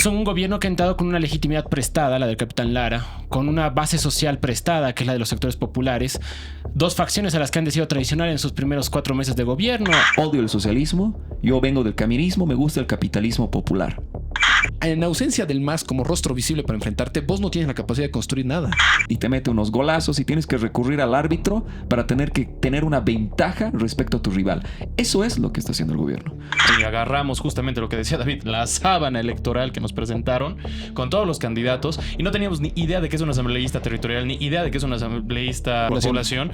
Son un gobierno que ha entrado con una legitimidad prestada, la del capitán Lara, con una base social prestada, que es la de los sectores populares, dos facciones a las que han decidido traicionar en sus primeros 4 meses de gobierno. Odio el socialismo, yo vengo del caminismo, me gusta el capitalismo popular. En ausencia del MAS como rostro visible para enfrentarte, vos no tienes la capacidad de construir nada. Y te mete unos golazos y tienes que recurrir al árbitro para tener que tener una ventaja respecto a tu rival. Eso es lo que está haciendo el gobierno. Y agarramos justamente lo que decía David, la sábana electoral que nos presentaron con todos los candidatos y no teníamos ni idea de qué es un asambleísta territorial, ni idea de qué es un asambleísta por población.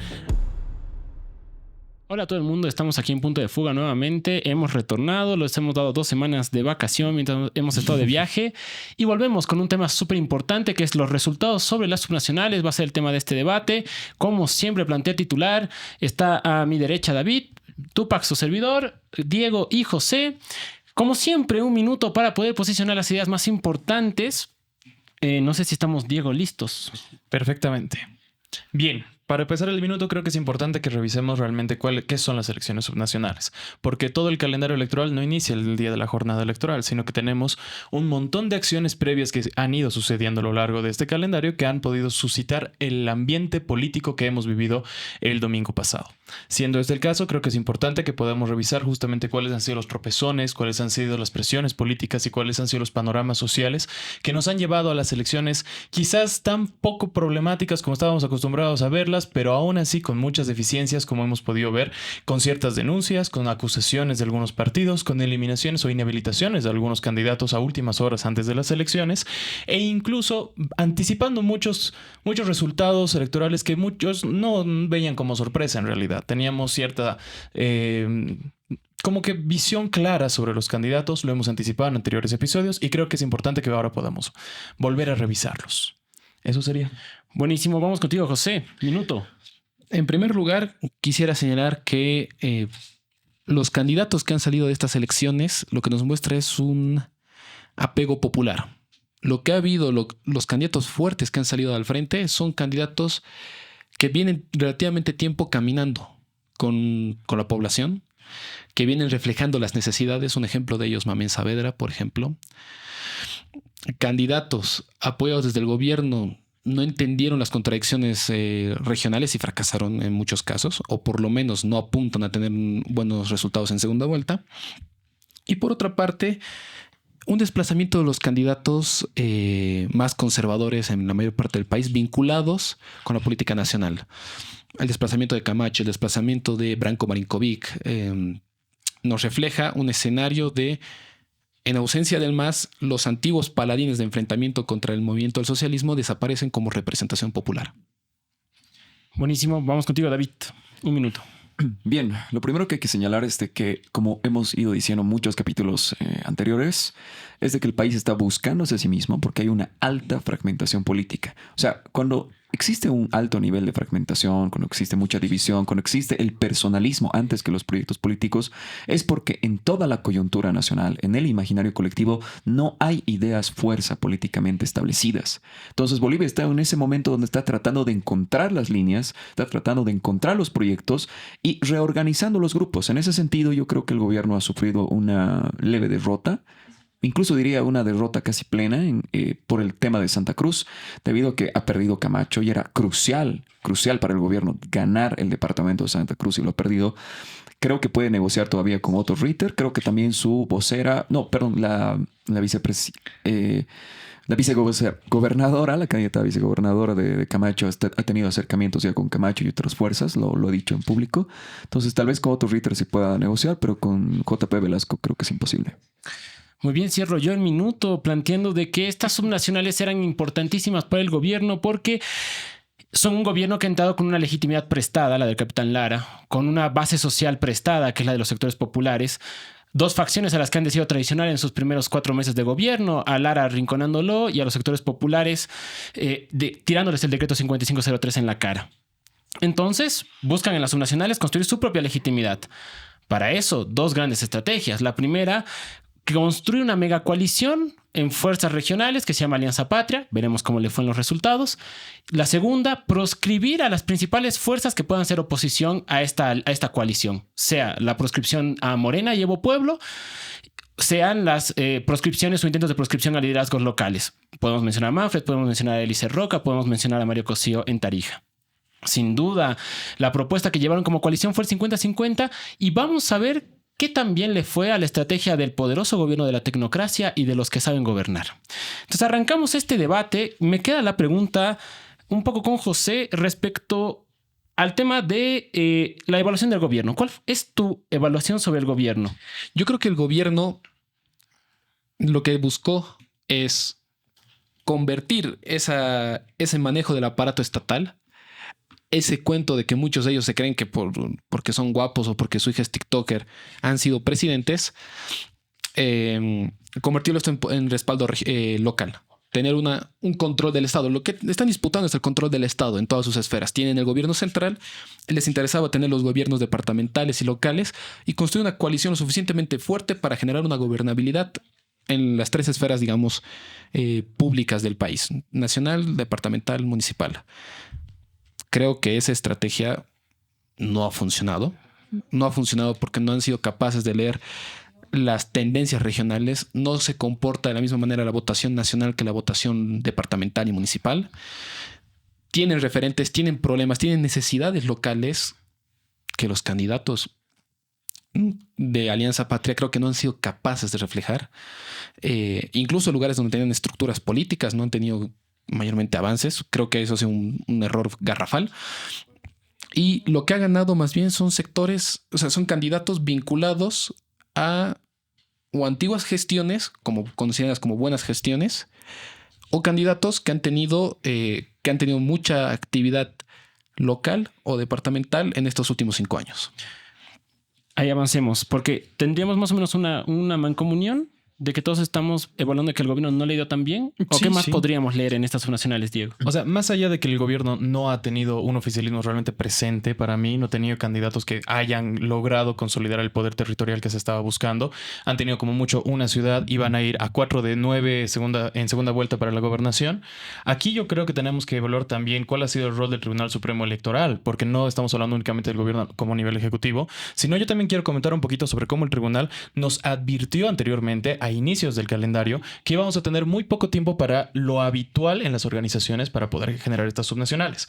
Hola a todo el mundo, estamos aquí en Punto de Fuga nuevamente, hemos retornado, les hemos dado 2 semanas de vacación mientras hemos estado de viaje y volvemos con un tema súper importante que es los resultados sobre las subnacionales, va a ser el tema de este debate. Como siempre plantea titular, está a mi derecha David, Tupac su servidor, Diego y José. Como siempre, 1 minuto para poder posicionar las ideas más importantes. No sé si estamos, Diego, listos. Perfectamente. Bien. Para empezar el minuto, creo que es importante que revisemos realmente qué son las elecciones subnacionales, porque todo el calendario electoral no inicia el día de la jornada electoral, sino que tenemos un montón de acciones previas que han ido sucediendo a lo largo de este calendario que han podido suscitar el ambiente político que hemos vivido el domingo pasado. Siendo este el caso, creo que es importante que podamos revisar justamente cuáles han sido los tropezones, cuáles han sido las presiones políticas y cuáles han sido los panoramas sociales que nos han llevado a las elecciones quizás tan poco problemáticas como estábamos acostumbrados a verlas, pero aún así con muchas deficiencias, como hemos podido ver, con ciertas denuncias, con acusaciones de algunos partidos, con eliminaciones o inhabilitaciones de algunos candidatos a últimas horas antes de las elecciones, e incluso anticipando muchos resultados electorales que muchos no veían como sorpresa en realidad. Teníamos cierta como que visión clara sobre los candidatos, lo hemos anticipado en anteriores episodios y creo que es importante que ahora podamos volver a revisarlos. Eso sería. Buenísimo, vamos contigo, José. Minuto. En primer lugar, quisiera señalar que los candidatos que han salido de estas elecciones lo que nos muestra es un apego popular. Lo que ha habido, los candidatos fuertes que han salido al frente son candidatos que vienen relativamente tiempo caminando con la población, que vienen reflejando las necesidades. Un ejemplo de ellos, Mamén Saavedra, por ejemplo. Candidatos apoyados desde el gobierno no entendieron las contradicciones regionales y fracasaron en muchos casos, o por lo menos no apuntan a tener buenos resultados en segunda vuelta. Y por otra parte, un desplazamiento de los candidatos más conservadores en la mayor parte del país, vinculados con la política nacional. El desplazamiento de Camacho, el desplazamiento de Branko Marinkovic, nos refleja un escenario de, en ausencia del MAS, los antiguos paladines de enfrentamiento contra el movimiento del socialismo desaparecen como representación popular. Buenísimo, vamos contigo, David. 1 minuto. Bien, lo primero que hay que señalar es de que, como hemos ido diciendo en muchos capítulos anteriores, es de que el país está buscándose a sí mismo porque hay una alta fragmentación política. O sea, cuando existe un alto nivel de fragmentación, cuando existe mucha división, cuando existe el personalismo antes que los proyectos políticos, es porque en toda la coyuntura nacional, en el imaginario colectivo, no hay ideas fuerza políticamente establecidas. Entonces Bolivia está en ese momento donde está tratando de encontrar las líneas, está tratando de encontrar los proyectos y reorganizando los grupos. En ese sentido, yo creo que el gobierno ha sufrido una leve derrota. Incluso diría una derrota casi plena por el tema de Santa Cruz, debido a que ha perdido Camacho y era crucial para el gobierno ganar el departamento de Santa Cruz y lo ha perdido. Creo que puede negociar todavía con Otto Ritter. Creo que también su vocera, la vicegobernadora, la candidata a vicegobernadora de Camacho ha tenido acercamientos ya con Camacho y otras fuerzas, lo ha dicho en público. Entonces tal vez con Otto Ritter se pueda negociar, pero con JP Velasco creo que es imposible. Muy bien, cierro yo el minuto planteando de que estas subnacionales eran importantísimas para el gobierno porque son un gobierno que ha entrado con una legitimidad prestada, la del capitán Lara, con una base social prestada, que es la de los sectores populares, dos facciones a las que han decidido traicionar en sus primeros 4 meses de gobierno, a Lara arrinconándolo y a los sectores populares tirándoles el decreto 5503 en la cara. Entonces, buscan en las subnacionales construir su propia legitimidad. Para eso, 2 grandes estrategias. La primera, construir una megacoalición en fuerzas regionales que se llama Alianza Patria. Veremos cómo le fue en los resultados. La segunda, proscribir a las principales fuerzas que puedan ser oposición a esta coalición. Sea la proscripción a Morena y Evo Pueblo sean las proscripciones o intentos de proscripción a liderazgos locales. Podemos mencionar a Manfred, podemos mencionar a Elise Roca, podemos mencionar a Mario Cosío en Tarija. Sin duda, la propuesta que llevaron como coalición fue el 50-50 y vamos a ver qué también le fue a la estrategia del poderoso gobierno de la tecnocracia y de los que saben gobernar. Entonces arrancamos este debate. Me queda la pregunta un poco con José respecto al tema de la evaluación del gobierno. ¿Cuál es tu evaluación sobre el gobierno? Yo creo que el gobierno lo que buscó es convertir ese manejo del aparato estatal, ese cuento de que muchos de ellos se creen que porque son guapos o porque su hija es TikToker han sido presidentes, convertirlo esto en respaldo local. Tener un control del Estado. Lo que están disputando es el control del Estado en todas sus esferas. Tienen el gobierno central, les interesaba tener los gobiernos departamentales y locales y construir una coalición lo suficientemente fuerte para generar una gobernabilidad en las tres esferas, digamos, públicas del país: nacional, departamental, municipal. Creo que esa estrategia no ha funcionado. No ha funcionado porque no han sido capaces de leer las tendencias regionales. No se comporta de la misma manera la votación nacional que la votación departamental y municipal. Tienen referentes, tienen problemas, tienen necesidades locales que los candidatos de Alianza Patria creo que no han sido capaces de reflejar. Incluso lugares donde tenían estructuras políticas no han tenido mayormente avances. Creo que eso ha sido un error garrafal. Y lo que ha ganado más bien son sectores, o sea, son candidatos vinculados a o antiguas gestiones, como consideradas como buenas gestiones, o candidatos que han tenido mucha actividad local o departamental en estos últimos 5 años. Ahí avancemos, porque tendríamos más o menos una mancomunión de que todos estamos evaluando que el gobierno no le ha ido tan bien. ¿O Sí, qué más sí. podríamos leer en estas subnacionales, Diego? O sea, más allá de que el gobierno no ha tenido un oficialismo realmente presente para mí, no ha tenido candidatos que hayan logrado consolidar el poder territorial que se estaba buscando. Han tenido como mucho una ciudad y van a ir a 4 de 9 en segunda vuelta para la gobernación. Aquí yo creo que tenemos que evaluar también cuál ha sido el rol del Tribunal Supremo Electoral, porque no estamos hablando únicamente del gobierno como nivel ejecutivo, sino yo también quiero comentar un poquito sobre cómo el tribunal nos advirtió anteriormente a inicios del calendario que íbamos a tener muy poco tiempo para lo habitual en las organizaciones para poder generar estas subnacionales.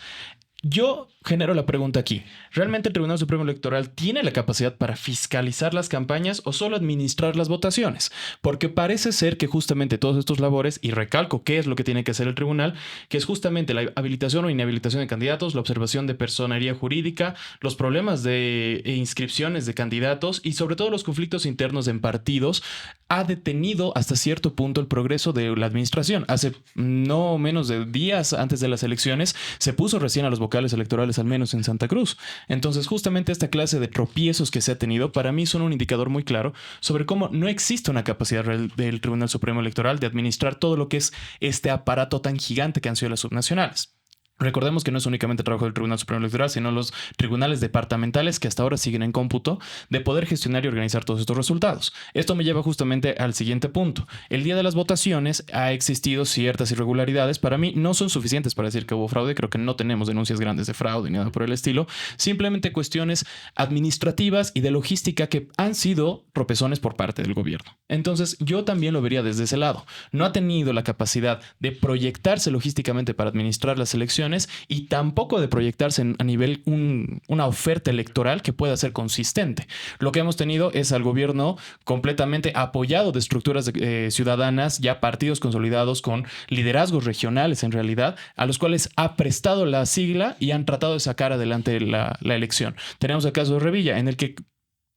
Yo genero la pregunta aquí. ¿Realmente el Tribunal Supremo Electoral tiene la capacidad para fiscalizar las campañas o solo administrar las votaciones? Porque parece ser que justamente todos estos labores, y recalco qué es lo que tiene que hacer el tribunal, que es justamente la habilitación o inhabilitación de candidatos, la observación de personería jurídica, los problemas de inscripciones de candidatos y sobre todo los conflictos internos en partidos, ha detenido hasta cierto punto el progreso de la administración. Hace no menos de días antes de las elecciones se puso recién a los vocales electorales, al menos en Santa Cruz. Entonces, justamente esta clase de tropiezos que se ha tenido, para mí son un indicador muy claro sobre cómo no existe una capacidad real del Tribunal Supremo Electoral de administrar todo lo que es este aparato tan gigante que han sido las subnacionales. Recordemos que no es únicamente el trabajo del Tribunal Supremo Electoral, sino los tribunales departamentales que hasta ahora siguen en cómputo de poder gestionar y organizar todos estos resultados. Esto me lleva justamente al siguiente punto. El día de las votaciones ha existido ciertas irregularidades. Para mí no son suficientes para decir que hubo fraude. Creo que no tenemos denuncias grandes de fraude ni nada por el estilo. Simplemente cuestiones administrativas y de logística que han sido tropezones por parte del gobierno. Entonces yo también lo vería desde ese lado. No ha tenido la capacidad de proyectarse logísticamente para administrar las elecciones y tampoco de proyectarse a nivel una oferta electoral que pueda ser consistente. Lo que hemos tenido es al gobierno completamente apoyado de estructuras ciudadanas, ya partidos consolidados con liderazgos regionales en realidad, a los cuales ha prestado la sigla y han tratado de sacar adelante la elección. Tenemos el caso de Revilla, en el que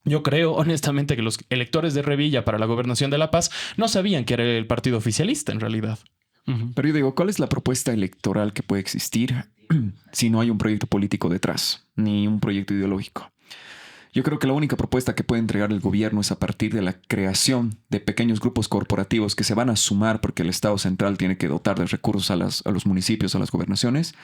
yo creo honestamente que los electores de Revilla para la gobernación de La Paz no sabían que era el partido oficialista en realidad. Pero yo digo, ¿cuál es la propuesta electoral que puede existir si no hay un proyecto político detrás, ni un proyecto ideológico? Yo creo que la única propuesta que puede entregar el gobierno es a partir de la creación de pequeños grupos corporativos que se van a sumar porque el Estado central tiene que dotar de recursos a los municipios, a las gobernaciones,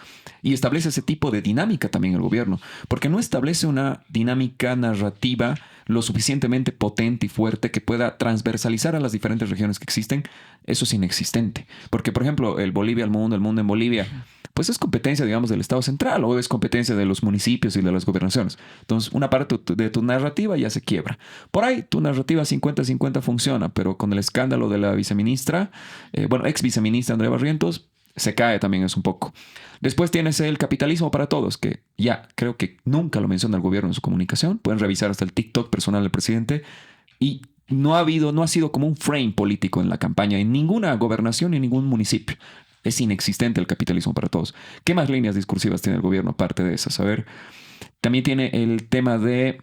y establece ese tipo de dinámica también el gobierno, porque no establece una dinámica narrativa lo suficientemente potente y fuerte que pueda transversalizar a las diferentes regiones que existen eso es inexistente. Porque, por ejemplo, el mundo en Bolivia, pues es competencia, digamos, del Estado central o es competencia de los municipios y de las gobernaciones. Entonces, una parte de tu narrativa ya se quiebra. Por ahí, tu narrativa 50-50 funciona, pero con el escándalo de la viceministra, ex viceministra Andrea Barrientos, se cae también eso un poco. Después tienes el capitalismo para todos, que ya creo que nunca lo menciona el gobierno en su comunicación. Pueden revisar hasta el TikTok personal del presidente y no ha sido como un frame político en la campaña en ninguna gobernación ni en ningún municipio. Es inexistente el capitalismo para todos. ¿Qué más líneas discursivas tiene el gobierno aparte de esas? A ver, también tiene el tema de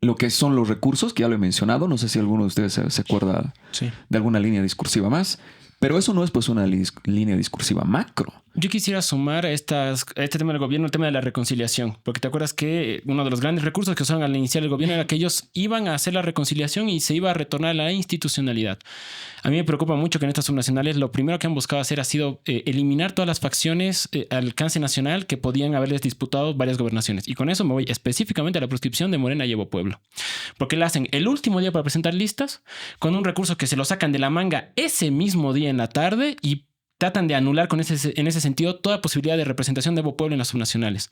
lo que son los recursos, que ya lo he mencionado. No sé si alguno de ustedes se acuerda de alguna línea discursiva más. Pero eso no es pues una línea discursiva macro. Yo quisiera sumar a este tema del gobierno, el tema de la reconciliación, porque te acuerdas que uno de los grandes recursos que usaban al iniciar el gobierno era que ellos iban a hacer la reconciliación y se iba a retornar a la institucionalidad. A mí me preocupa mucho que en estas subnacionales lo primero que han buscado hacer ha sido eliminar todas las facciones al alcance nacional que podían haberles disputado varias gobernaciones. Y con eso me voy específicamente a la proscripción de Morena y Evo Pueblo. Porque la hacen el último día para presentar listas con un recurso que se lo sacan de la manga ese mismo día en la tarde y tratan de anular en ese sentido toda posibilidad de representación de Evo Pueblo en las subnacionales.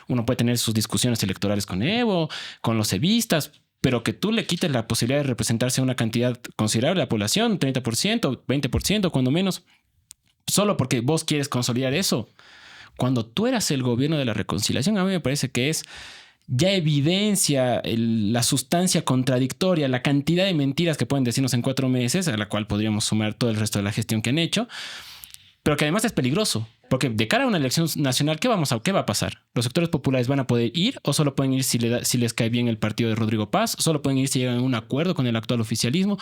Uno puede tener sus discusiones electorales con Evo, con los evistas, pero que tú le quites la posibilidad de representarse a una cantidad considerable de la población, 30%, 20%, cuando menos, solo porque vos quieres consolidar eso. Cuando tú eras el gobierno de la reconciliación, a mí me parece que es ya evidencia la sustancia contradictoria, la cantidad de mentiras que pueden decirnos en 4 meses, a la cual podríamos sumar todo el resto de la gestión que han hecho, pero que además es peligroso, porque de cara a una elección nacional, ¿qué va a pasar? ¿Los sectores populares van a poder ir o solo pueden ir si les cae bien el partido de Rodrigo Paz? ¿Solo pueden ir si llegan a un acuerdo con el actual oficialismo?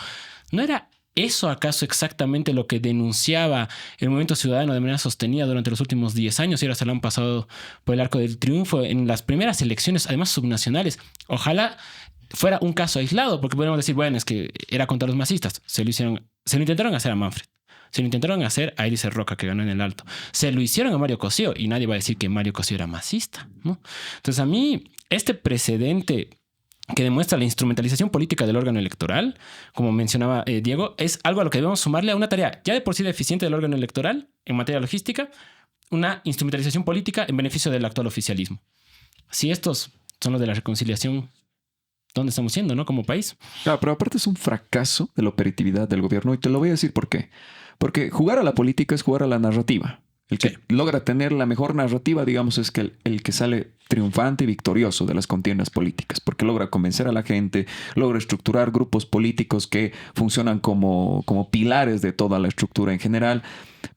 ¿No era eso acaso exactamente lo que denunciaba el Movimiento Ciudadano de manera sostenida durante los últimos 10 años y ahora se lo han pasado por el arco del triunfo en las primeras elecciones, además subnacionales? Ojalá fuera un caso aislado, porque podríamos decir, bueno, es que era contra los masistas. Se lo intentaron hacer a Manfred. Se lo intentaron hacer a Eliezer Roca, que ganó en el Alto. Se lo hicieron a Mario Cosío y nadie va a decir que Mario Cosío era masista, ¿no? Entonces, a mí, este precedente que demuestra la instrumentalización política del órgano electoral, como mencionaba Diego, es algo a lo que debemos sumarle a una tarea ya de por sí deficiente del órgano electoral en materia logística, una instrumentalización política en beneficio del actual oficialismo. Si estos son los de la reconciliación, ¿dónde estamos yendo, no? Como país. Claro, pero aparte es un fracaso de la operatividad del gobierno y te lo voy a decir por qué. Porque jugar a la política es jugar a la narrativa. El que logra tener la mejor narrativa, digamos, es que el que sale triunfante y victorioso de las contiendas políticas, porque logra convencer a la gente, logra estructurar grupos políticos que funcionan como pilares de toda la estructura en general.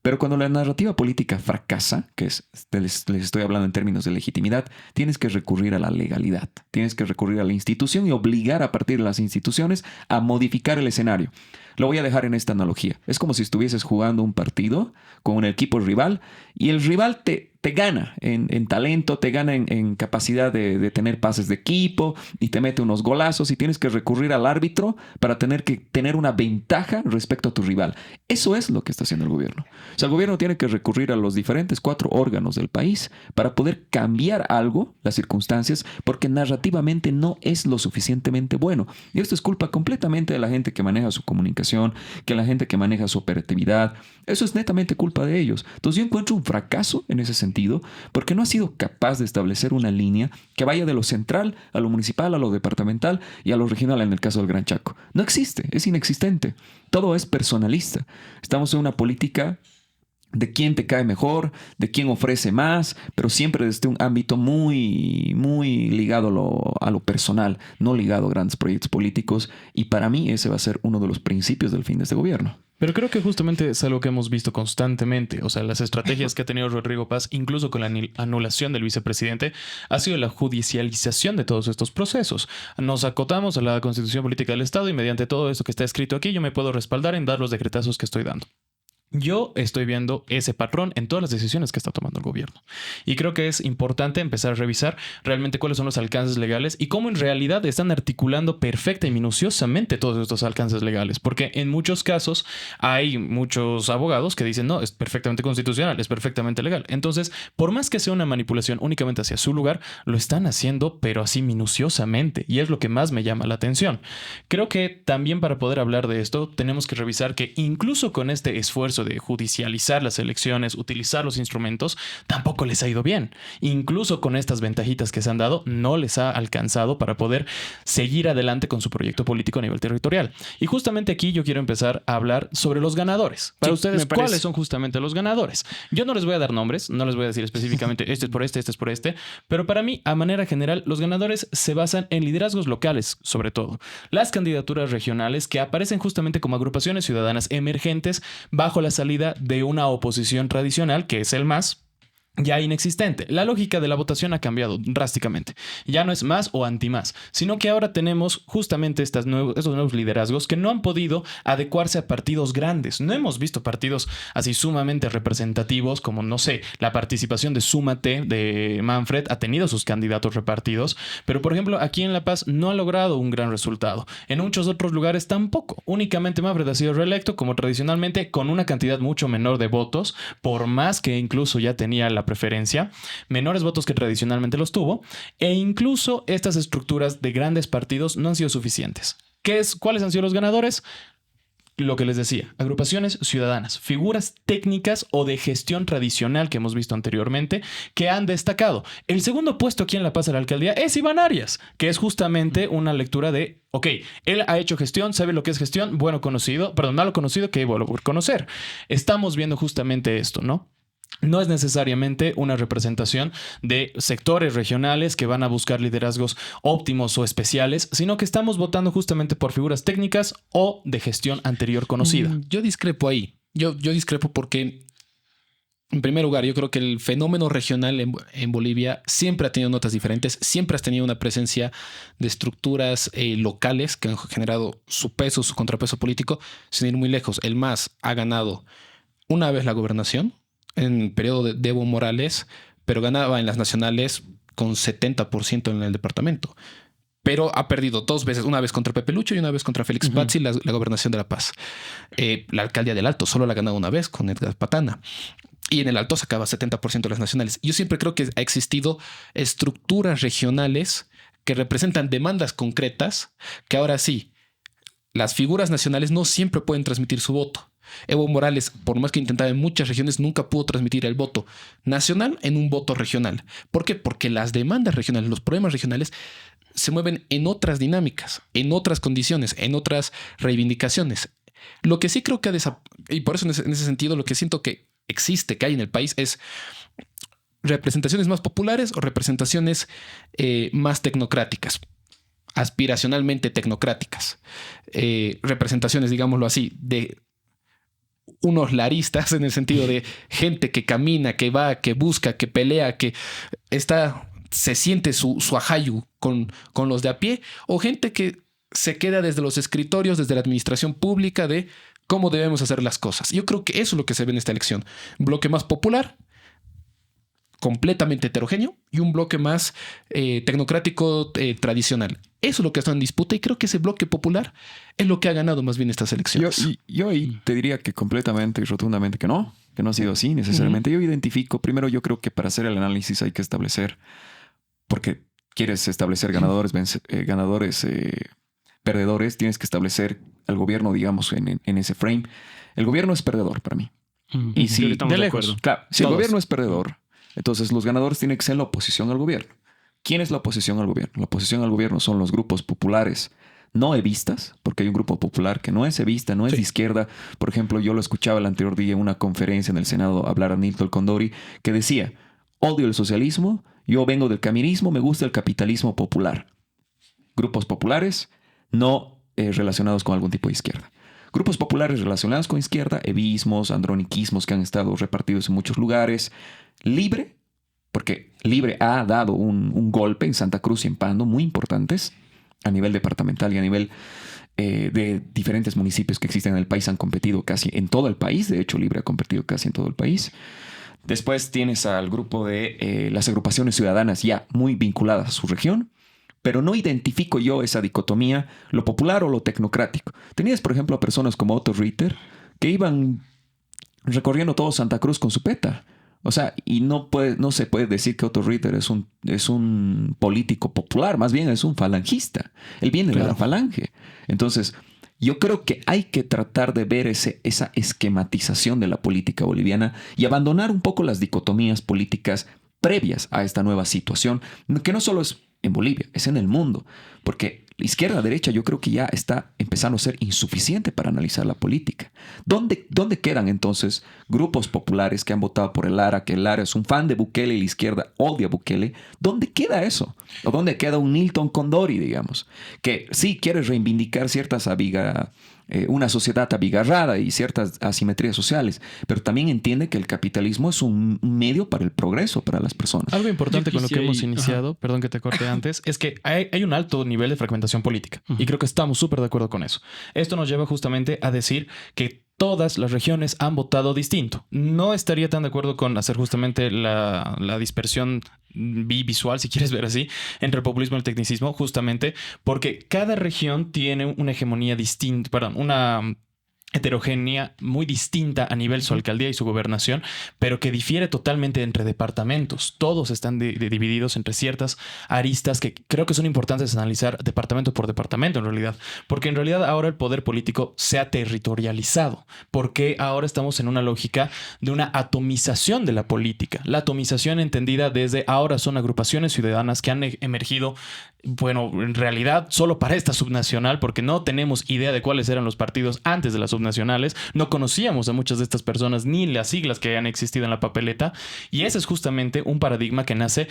Pero cuando la narrativa política fracasa, les estoy hablando en términos de legitimidad, tienes que recurrir a la legalidad, tienes que recurrir a la institución y obligar a partir de las instituciones a modificar el escenario. Lo voy a dejar en esta analogía. Es como si estuvieses jugando un partido con un equipo rival y el rival te gana en talento, te gana en capacidad de tener pases de equipo y te mete unos golazos y tienes que recurrir al árbitro para tener una ventaja respecto a tu rival. Eso es lo que está haciendo el gobierno. O sea, el gobierno tiene que recurrir a los diferentes 4 órganos del país para poder cambiar algo, las circunstancias, porque narrativamente no es lo suficientemente bueno. Y esto es culpa completamente de la gente que maneja su comunicación, que la gente que maneja su operatividad. Eso es netamente culpa de ellos. Entonces yo encuentro un fracaso en ese sentido porque no ha sido capaz de establecer una línea que vaya de lo central a lo municipal, a lo departamental y a lo regional en el caso del Gran Chaco. No existe, es inexistente. Todo es personalista. Estamos en una política de quién te cae mejor, de quién ofrece más, pero siempre desde un ámbito muy, muy ligado a lo personal, no ligado a grandes proyectos políticos. Y para mí ese va a ser uno de los principios del fin de este gobierno. Pero creo que justamente es algo que hemos visto constantemente. O sea, las estrategias que ha tenido Rodrigo Paz, incluso con la anulación del vicepresidente, ha sido la judicialización de todos estos procesos. Nos acotamos a la Constitución Política del Estado y mediante todo esto que está escrito aquí, yo me puedo respaldar en dar los decretazos que estoy dando. Yo estoy viendo ese patrón en todas las decisiones que está tomando el gobierno. Y creo que es importante empezar a revisar realmente cuáles son los alcances legales y cómo en realidad están articulando perfecta y minuciosamente todos estos alcances legales. Porque en muchos casos hay muchos abogados que dicen, no, es perfectamente constitucional, es perfectamente legal. Entonces, por más que sea una manipulación únicamente hacia su lugar, lo están haciendo, pero así minuciosamente. Y es lo que más me llama la atención. Creo que también para poder hablar de esto, tenemos que revisar que incluso con este esfuerzo de judicializar las elecciones, utilizar los instrumentos, tampoco les ha ido bien. Incluso con estas ventajitas que se han dado, no les ha alcanzado para poder seguir adelante con su proyecto político a nivel territorial. Y justamente aquí yo quiero empezar a hablar sobre los ganadores. Para ustedes, ¿cuáles son justamente los ganadores? Yo no les voy a dar nombres, no les voy a decir específicamente este es por este, pero para mí, a manera general, los ganadores se basan en liderazgos locales, sobre todo. Las candidaturas regionales que aparecen justamente como agrupaciones ciudadanas emergentes bajo la salida de una oposición tradicional, que es el MAS, ya inexistente. La lógica de la votación ha cambiado drásticamente. Ya no es más o anti-más, sino que ahora tenemos justamente estos nuevos liderazgos que no han podido adecuarse a partidos grandes. No hemos visto partidos así sumamente representativos como, no sé, la participación de Súmate de Manfred ha tenido sus candidatos repartidos, pero por ejemplo aquí en La Paz no ha logrado un gran resultado. En muchos otros lugares tampoco. Únicamente Manfred ha sido reelecto como tradicionalmente con una cantidad mucho menor de votos, por más que incluso ya tenía la preferencia, menores votos que tradicionalmente los tuvo, e incluso estas estructuras de grandes partidos no han sido suficientes. ¿Cuáles han sido los ganadores? Lo que les decía, agrupaciones ciudadanas, figuras técnicas o de gestión tradicional que hemos visto anteriormente que han destacado. El segundo puesto aquí en La Paz de la alcaldía es Iván Arias, que es justamente una lectura de, ok, él ha hecho gestión, sabe lo que es gestión, bueno conocido, perdón, malo conocido que bueno por conocer. Estamos viendo justamente esto, ¿no? No es necesariamente una representación de sectores regionales que van a buscar liderazgos óptimos o especiales, sino que estamos votando justamente por figuras técnicas o de gestión anterior conocida. Yo discrepo ahí. Yo discrepo porque, en primer lugar, yo creo que el fenómeno regional en Bolivia siempre ha tenido notas diferentes, siempre has tenido una presencia de estructuras locales que han generado su peso, su contrapeso político, sin ir muy lejos. El MAS ha ganado una vez la gobernación en el periodo de Evo Morales, pero ganaba en las nacionales con 70% en el departamento. Pero ha perdido dos veces, una vez contra Pepe Lucho y una vez contra Félix Pazzi, la gobernación de La Paz. La alcaldía del Alto solo la ha ganado una vez con Edgar Patana. Y en el Alto sacaba 70% de las nacionales. Yo siempre creo que ha existido estructuras regionales que representan demandas concretas que ahora sí, las figuras nacionales no siempre pueden transmitir su voto. Evo Morales, por más que intentaba en muchas regiones, nunca pudo transmitir el voto nacional en un voto regional. ¿Por qué? Porque las demandas regionales, los problemas regionales se mueven en otras dinámicas, en otras condiciones, en otras reivindicaciones. Lo que sí creo que y por eso en ese sentido lo que siento que existe, que hay en el país es representaciones más populares o representaciones más tecnocráticas, aspiracionalmente tecnocráticas. Representaciones, digámoslo así, de unos laristas en el sentido de gente que camina, que va, que busca, que pelea, que se siente su ajayu con los de a pie, o gente que se queda desde los escritorios, desde la administración pública de cómo debemos hacer las cosas. Yo creo que eso es lo que se ve en esta elección. Un bloque más popular, completamente heterogéneo, y un bloque más tecnocrático tradicional. Eso es lo que está en disputa y creo que ese bloque popular es lo que ha ganado más bien estas elecciones. Yo ahí te diría que completamente y rotundamente que no ha sido así necesariamente. Yo identifico, primero yo creo que para hacer el análisis hay que establecer, porque quieres establecer ganadores, perdedores, tienes que establecer al gobierno, digamos, en ese frame. El gobierno es perdedor para mí. Y si de lejos, claro, si el gobierno es perdedor, entonces los ganadores tienen que ser la oposición al gobierno. ¿Quién es la oposición al gobierno? La oposición al gobierno son los grupos populares no evistas, porque hay un grupo popular que no es evista, no es de izquierda. Por ejemplo, yo lo escuchaba el anterior día en una conferencia en el Senado hablar a Nilton Condori, que decía, odio el socialismo, yo vengo del caminismo, me gusta el capitalismo popular. Grupos populares no relacionados con algún tipo de izquierda. Grupos populares relacionados con izquierda, evismos, androniquismos que han estado repartidos en muchos lugares. Libre, porque Libre ha dado un golpe en Santa Cruz y en Pando muy importantes a nivel departamental y a nivel de diferentes municipios que existen en el país han competido casi en todo el país. De hecho, Libre ha competido casi en todo el país. Después tienes al grupo de las agrupaciones ciudadanas ya muy vinculadas a su región, pero no identifico yo esa dicotomía, lo popular o lo tecnocrático. Tenías, por ejemplo, a personas como Otto Ritter que iban recorriendo todo Santa Cruz con su peta. O sea, y no se puede decir que Otto Ritter es un político popular, más bien es un falangista. Él viene de la falange. Entonces, yo creo que hay que tratar de ver esa esquematización de la política boliviana y abandonar un poco las dicotomías políticas previas a esta nueva situación, que no solo es en Bolivia, es en el mundo, porque la izquierda-derecha yo creo que ya está empezando a ser insuficiente para analizar la política. ¿Dónde quedan entonces grupos populares que han votado por el Lara, que el Lara es un fan de Bukele y la izquierda odia a Bukele? ¿Dónde queda eso? ¿O dónde queda un Nilton Condori, digamos, que sí quiere reivindicar una sociedad abigarrada y ciertas asimetrías sociales, pero también entiende que el capitalismo es un medio para el progreso para las personas? Algo importante con lo que hemos iniciado, perdón que te corte antes, es que hay un alto nivel de fragmentación política y creo que estamos súper de acuerdo con eso. Esto nos lleva justamente a decir que todas las regiones han votado distinto. No estaría tan de acuerdo con hacer justamente la dispersión visual, si quieres ver así, entre el populismo y el tecnicismo, justamente porque cada región tiene una hegemonía distinta, perdón, una heterogénea muy distinta a nivel su alcaldía y su gobernación, pero que difiere totalmente entre departamentos. Todos están divididos entre ciertas aristas que creo que son importantes analizar departamento por departamento en realidad, porque en realidad ahora el poder político se ha territorializado, porque ahora estamos en una lógica de una atomización de la política. La atomización entendida desde ahora son agrupaciones ciudadanas que han emergido, bueno, en realidad solo para esta subnacional, porque no tenemos idea de cuáles eran los partidos antes de las subnacionales, no conocíamos a muchas de estas personas ni las siglas que han existido en la papeleta, y ese es justamente un paradigma que nace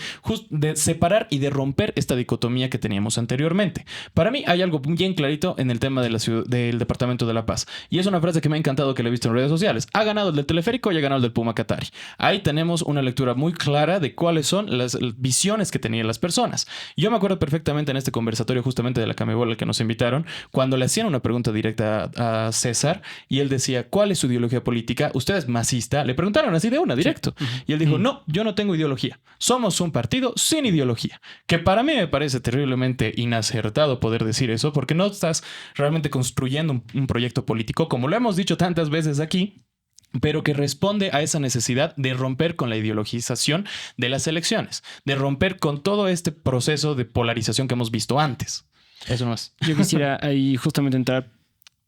de separar y de romper esta dicotomía que teníamos anteriormente. Para mí hay algo bien clarito en el tema de del Departamento de La Paz, y es una frase que me ha encantado que le he visto en redes sociales: ha ganado el del teleférico y ha ganado el del Puma Katari. Ahí tenemos una lectura muy clara de cuáles son las visiones que tenían las personas. Yo me acuerdo perfectamente en este conversatorio justamente de la Camebola al que nos invitaron, cuando le hacían una pregunta directa a César y él decía: ¿cuál es su ideología política? ¿Usted es masista? Le preguntaron así de una, directo. Sí. Y él dijo: no, yo no tengo ideología. Somos un partido sin ideología. Que para mí me parece terriblemente inacertado poder decir eso, porque no estás realmente construyendo un proyecto político, como lo hemos dicho tantas veces aquí, pero que responde a esa necesidad de romper con la ideologización de las elecciones, de romper con todo este proceso de polarización que hemos visto antes. Eso no es. Yo quisiera ahí justamente entrar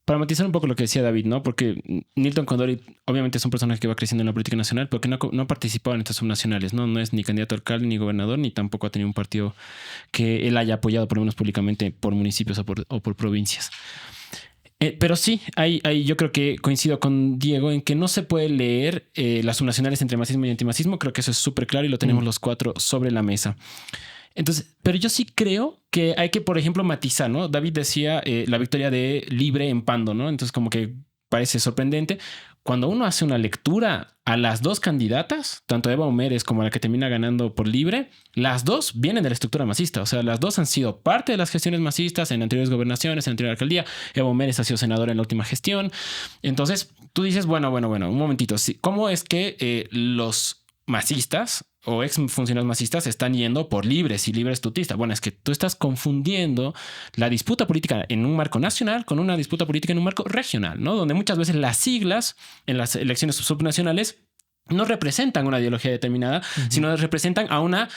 para matizar un poco lo que decía David, ¿no? Porque Nilton Condori obviamente es un personaje que va creciendo en la política nacional, pero que no ha participado en estas subnacionales, ¿no? No es ni candidato a alcalde ni gobernador, ni tampoco ha tenido un partido que él haya apoyado, por lo menos públicamente, por municipios o por provincias. Pero sí, yo creo que coincido con Diego en que no se puede leer las subnacionales entre masismo y antimasismo. Creo que eso es súper claro y lo tenemos los cuatro sobre la mesa. Entonces, pero yo sí creo que hay que, por ejemplo, matizar, ¿no? David decía la victoria de Libre en Pando, ¿no? Entonces, como que parece sorprendente. Cuando uno hace una lectura a las dos candidatas, tanto Eva Omeres como la que termina ganando por Libre, las dos vienen de la estructura masista. O sea, las dos han sido parte de las gestiones masistas en anteriores gobernaciones, en anterior alcaldía. Eva Omeres ha sido senadora en la última gestión. Entonces, tú dices, bueno, un momentito. ¿Cómo es que los masistas o ex funcionarios masistas están yendo por Libres y Libre es tutista? Bueno, es que tú estás confundiendo la disputa política en un marco nacional con una disputa política en un marco regional, ¿no? Donde muchas veces las siglas en las elecciones subnacionales no representan una ideología determinada, sino representan a una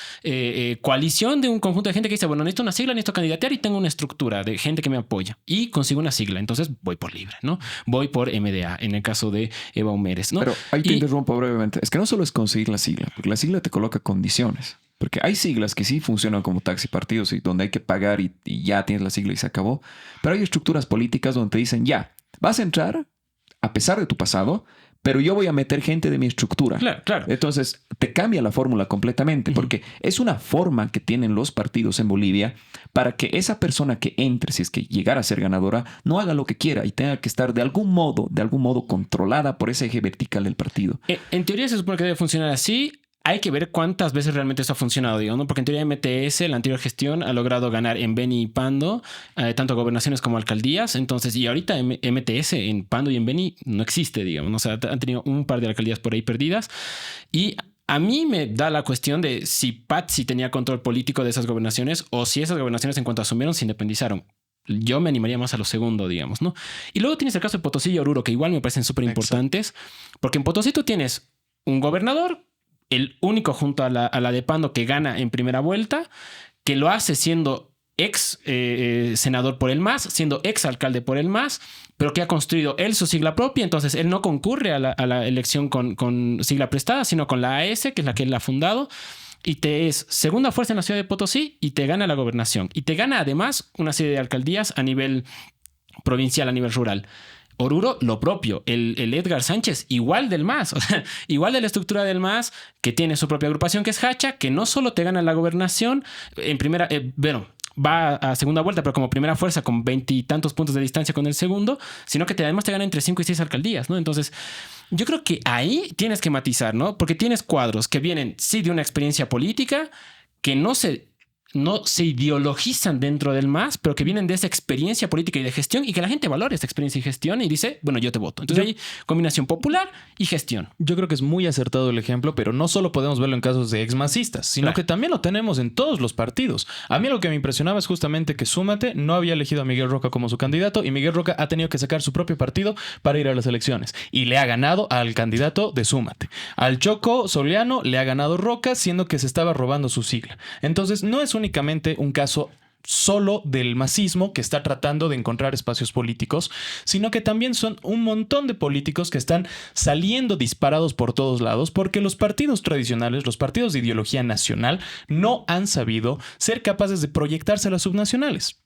coalición de un conjunto de gente que dice, bueno, necesito una sigla, necesito candidatear y tengo una estructura de gente que me apoya y consigo una sigla. Entonces voy por Libre, ¿no? Voy por MDA, en el caso de Eva Omeres, ¿no? Pero ahí te interrumpo brevemente. Es que no solo es conseguir la sigla, porque la sigla te coloca condiciones. Porque hay siglas que sí funcionan como taxi partidos y donde hay que pagar y ya tienes la sigla y se acabó. Pero hay estructuras políticas donde te dicen, ya, vas a entrar a pesar de tu pasado, pero yo voy a meter gente de mi estructura. Claro. Entonces, te cambia la fórmula completamente, porque es una forma que tienen los partidos en Bolivia para que esa persona que entre, si es que llegara a ser ganadora, no haga lo que quiera y tenga que estar de algún modo controlada por ese eje vertical del partido. En teoría se supone que debe funcionar así, hay que ver cuántas veces realmente eso ha funcionado, digamos, ¿no? Porque en teoría MTS, la anterior gestión, ha logrado ganar en Beni y Pando, tanto gobernaciones como alcaldías. Entonces, y ahorita MTS en Pando y en Beni no existe, digamos, ¿no? O sea, han tenido un par de alcaldías por ahí perdidas. Y a mí me da la cuestión de si Patxi tenía control político de esas gobernaciones o si esas gobernaciones en cuanto asumieron se independizaron. Yo me animaría más a lo segundo, digamos, ¿no? Y luego tienes el caso de Potosí y Oruro, que igual me parecen súper importantes, porque en Potosí tú tienes un gobernador, el único junto a la de Pando que gana en primera vuelta, que lo hace siendo ex senador por el MAS, siendo ex alcalde por el MAS, pero que ha construido él su sigla propia. Entonces él no concurre a la elección con sigla prestada, sino con la AS, que es la que él ha fundado, y te es segunda fuerza en la ciudad de Potosí y te gana la gobernación. Y te gana además una serie de alcaldías a nivel provincial, a nivel rural. Oruro, lo propio. El Edgar Sánchez, igual del MAS, o sea, igual de la estructura del MAS, que tiene su propia agrupación que es Hacha, que no solo te gana la gobernación en primera, va a segunda vuelta, pero como primera fuerza con 20 y tantos puntos de distancia con el segundo, sino que además te gana entre 5 y 6 alcaldías, ¿no? Entonces, yo creo que ahí tienes que matizar, ¿no? Porque tienes cuadros que vienen, sí, de una experiencia política, que no se ideologizan dentro del MAS, pero que vienen de esa experiencia política y de gestión y que la gente valora esa experiencia y gestión y dice, bueno, yo te voto. Entonces hay combinación popular y gestión. Yo creo que es muy acertado el ejemplo, pero no solo podemos verlo en casos de exmasistas, sino que también lo tenemos en todos los partidos. A mí lo que me impresionaba es justamente que Súmate no había elegido a Miguel Roca como su candidato y Miguel Roca ha tenido que sacar su propio partido para ir a las elecciones y le ha ganado al candidato de Súmate. Al Choco Soliano le ha ganado Roca, siendo que se estaba robando su sigla. Entonces no es únicamente un caso solo del masismo que está tratando de encontrar espacios políticos, sino que también son un montón de políticos que están saliendo disparados por todos lados porque los partidos tradicionales, los partidos de ideología nacional, no han sabido ser capaces de proyectarse a las subnacionales.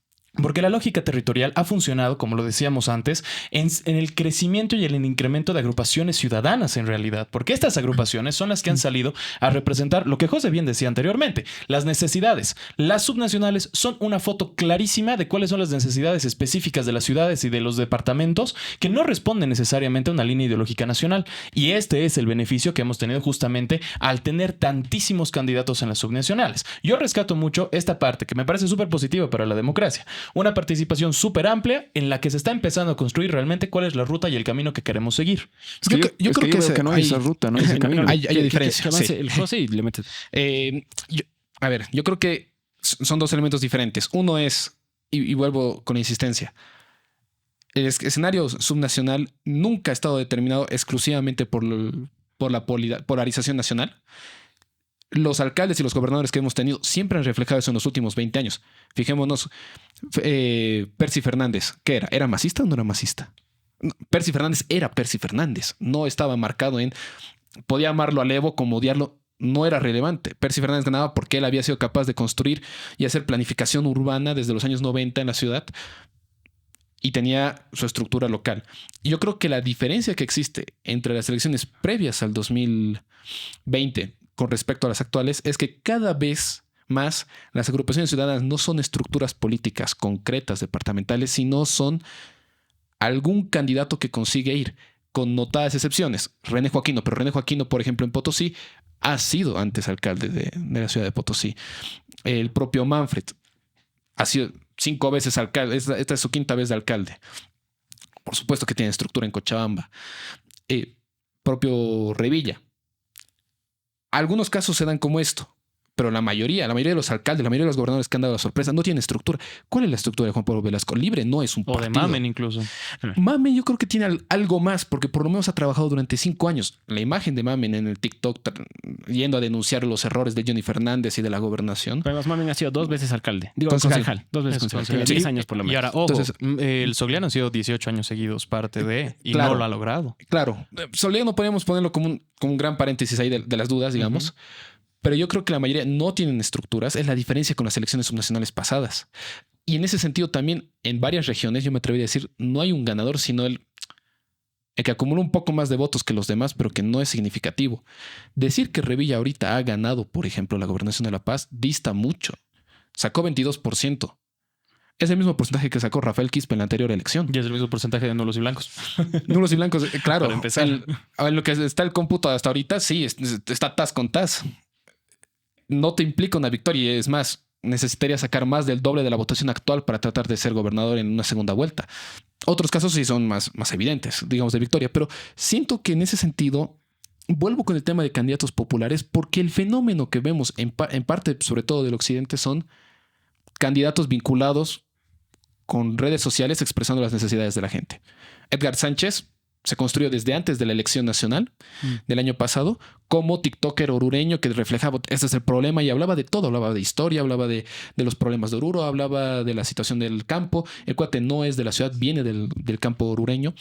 Porque la lógica territorial ha funcionado, como lo decíamos antes, en el crecimiento y en el incremento de agrupaciones ciudadanas en realidad. Porque estas agrupaciones son las que han salido a representar lo que José bien decía anteriormente, las necesidades. Las subnacionales son una foto clarísima de cuáles son las necesidades específicas de las ciudades y de los departamentos que no responden necesariamente a una línea ideológica nacional. Y este es el beneficio que hemos tenido justamente al tener tantísimos candidatos en las subnacionales. Yo rescato mucho esta parte que me parece súper positiva para la democracia. Una participación súper amplia en la que se está empezando a construir realmente cuál es la ruta y el camino que queremos seguir. Yo creo que no hay esa ruta, no hay ese camino. Hay diferencia. Que avance el José y le metes. Yo creo que son dos elementos diferentes. Uno es, y vuelvo con insistencia, el escenario subnacional nunca ha estado determinado exclusivamente por la polarización nacional. Los alcaldes y los gobernadores que hemos tenido siempre han reflejado eso en los últimos 20 años. Fijémonos, Percy Fernández, ¿qué era? ¿Era masista o no era masista? Percy Fernández era Percy Fernández. No estaba marcado en... Podía amarlo a Levo como odiarlo. No era relevante. Percy Fernández ganaba porque él había sido capaz de construir y hacer planificación urbana desde los años 90 en la ciudad y tenía su estructura local. Y yo creo que la diferencia que existe entre las elecciones previas al 2020 con respecto a las actuales es que cada vez más las agrupaciones ciudadanas no son estructuras políticas concretas departamentales, sino son algún candidato que consigue ir, con notadas excepciones. René Joaquino, pero René Joaquino, por ejemplo, en Potosí, ha sido antes alcalde de la ciudad de Potosí. El propio Manfred ha sido 5 veces alcalde. Esta es su 5ª vez de alcalde. Por supuesto que tiene estructura en Cochabamba. Propio Revilla. Algunos casos se dan como esto, pero la mayoría de los alcaldes, la mayoría de los gobernadores que han dado la sorpresa no tienen estructura. ¿Cuál es la estructura de Juan Pablo Velasco? Libre no es un partido. O de Mamen incluso. Mamen yo creo que tiene algo más, porque por lo menos ha trabajado durante 5 años. La imagen de Mamen en el TikTok yendo a denunciar los errores de Johnny Fernández y de la gobernación. Pero además Mamen ha sido 2 veces alcalde. Digo, concejal. 2 veces concejal. 10 años por lo menos. Y ahora, ojo, el Soliano ha sido 18 años seguidos parte de y claro, no lo ha logrado. Claro. Soliano podríamos ponerlo como un gran paréntesis ahí de las dudas, digamos. Pero yo creo que la mayoría no tienen estructuras. Es la diferencia con las elecciones subnacionales pasadas. Y en ese sentido también en varias regiones, yo me atrevería a decir, no hay un ganador, sino el que acumula un poco más de votos que los demás, pero que no es significativo. Decir que Revilla ahorita ha ganado, por ejemplo, la gobernación de La Paz, dista mucho. Sacó 22%. Es el mismo porcentaje que sacó Rafael Quispe en la anterior elección. Y es el mismo porcentaje de nulos y blancos. Nulos y blancos, claro. Para empezar. En lo que está el cómputo hasta ahorita, sí, está tas con tas. No te implica una victoria. Es más, necesitaría sacar más del doble de la votación actual para tratar de ser gobernador en una segunda vuelta. Otros casos sí son más evidentes, digamos, de victoria. Pero siento que en ese sentido, vuelvo con el tema de candidatos populares, porque el fenómeno que vemos en parte, sobre todo del occidente, son candidatos vinculados con redes sociales expresando las necesidades de la gente. Edgar Sánchez se construyó desde antes de la elección nacional del año pasado como TikToker orureño que reflejaba, este es el problema, y hablaba de todo, hablaba de historia, hablaba de los problemas de Oruro, hablaba de la situación del campo. El cuate no es de la ciudad, viene del campo orureño.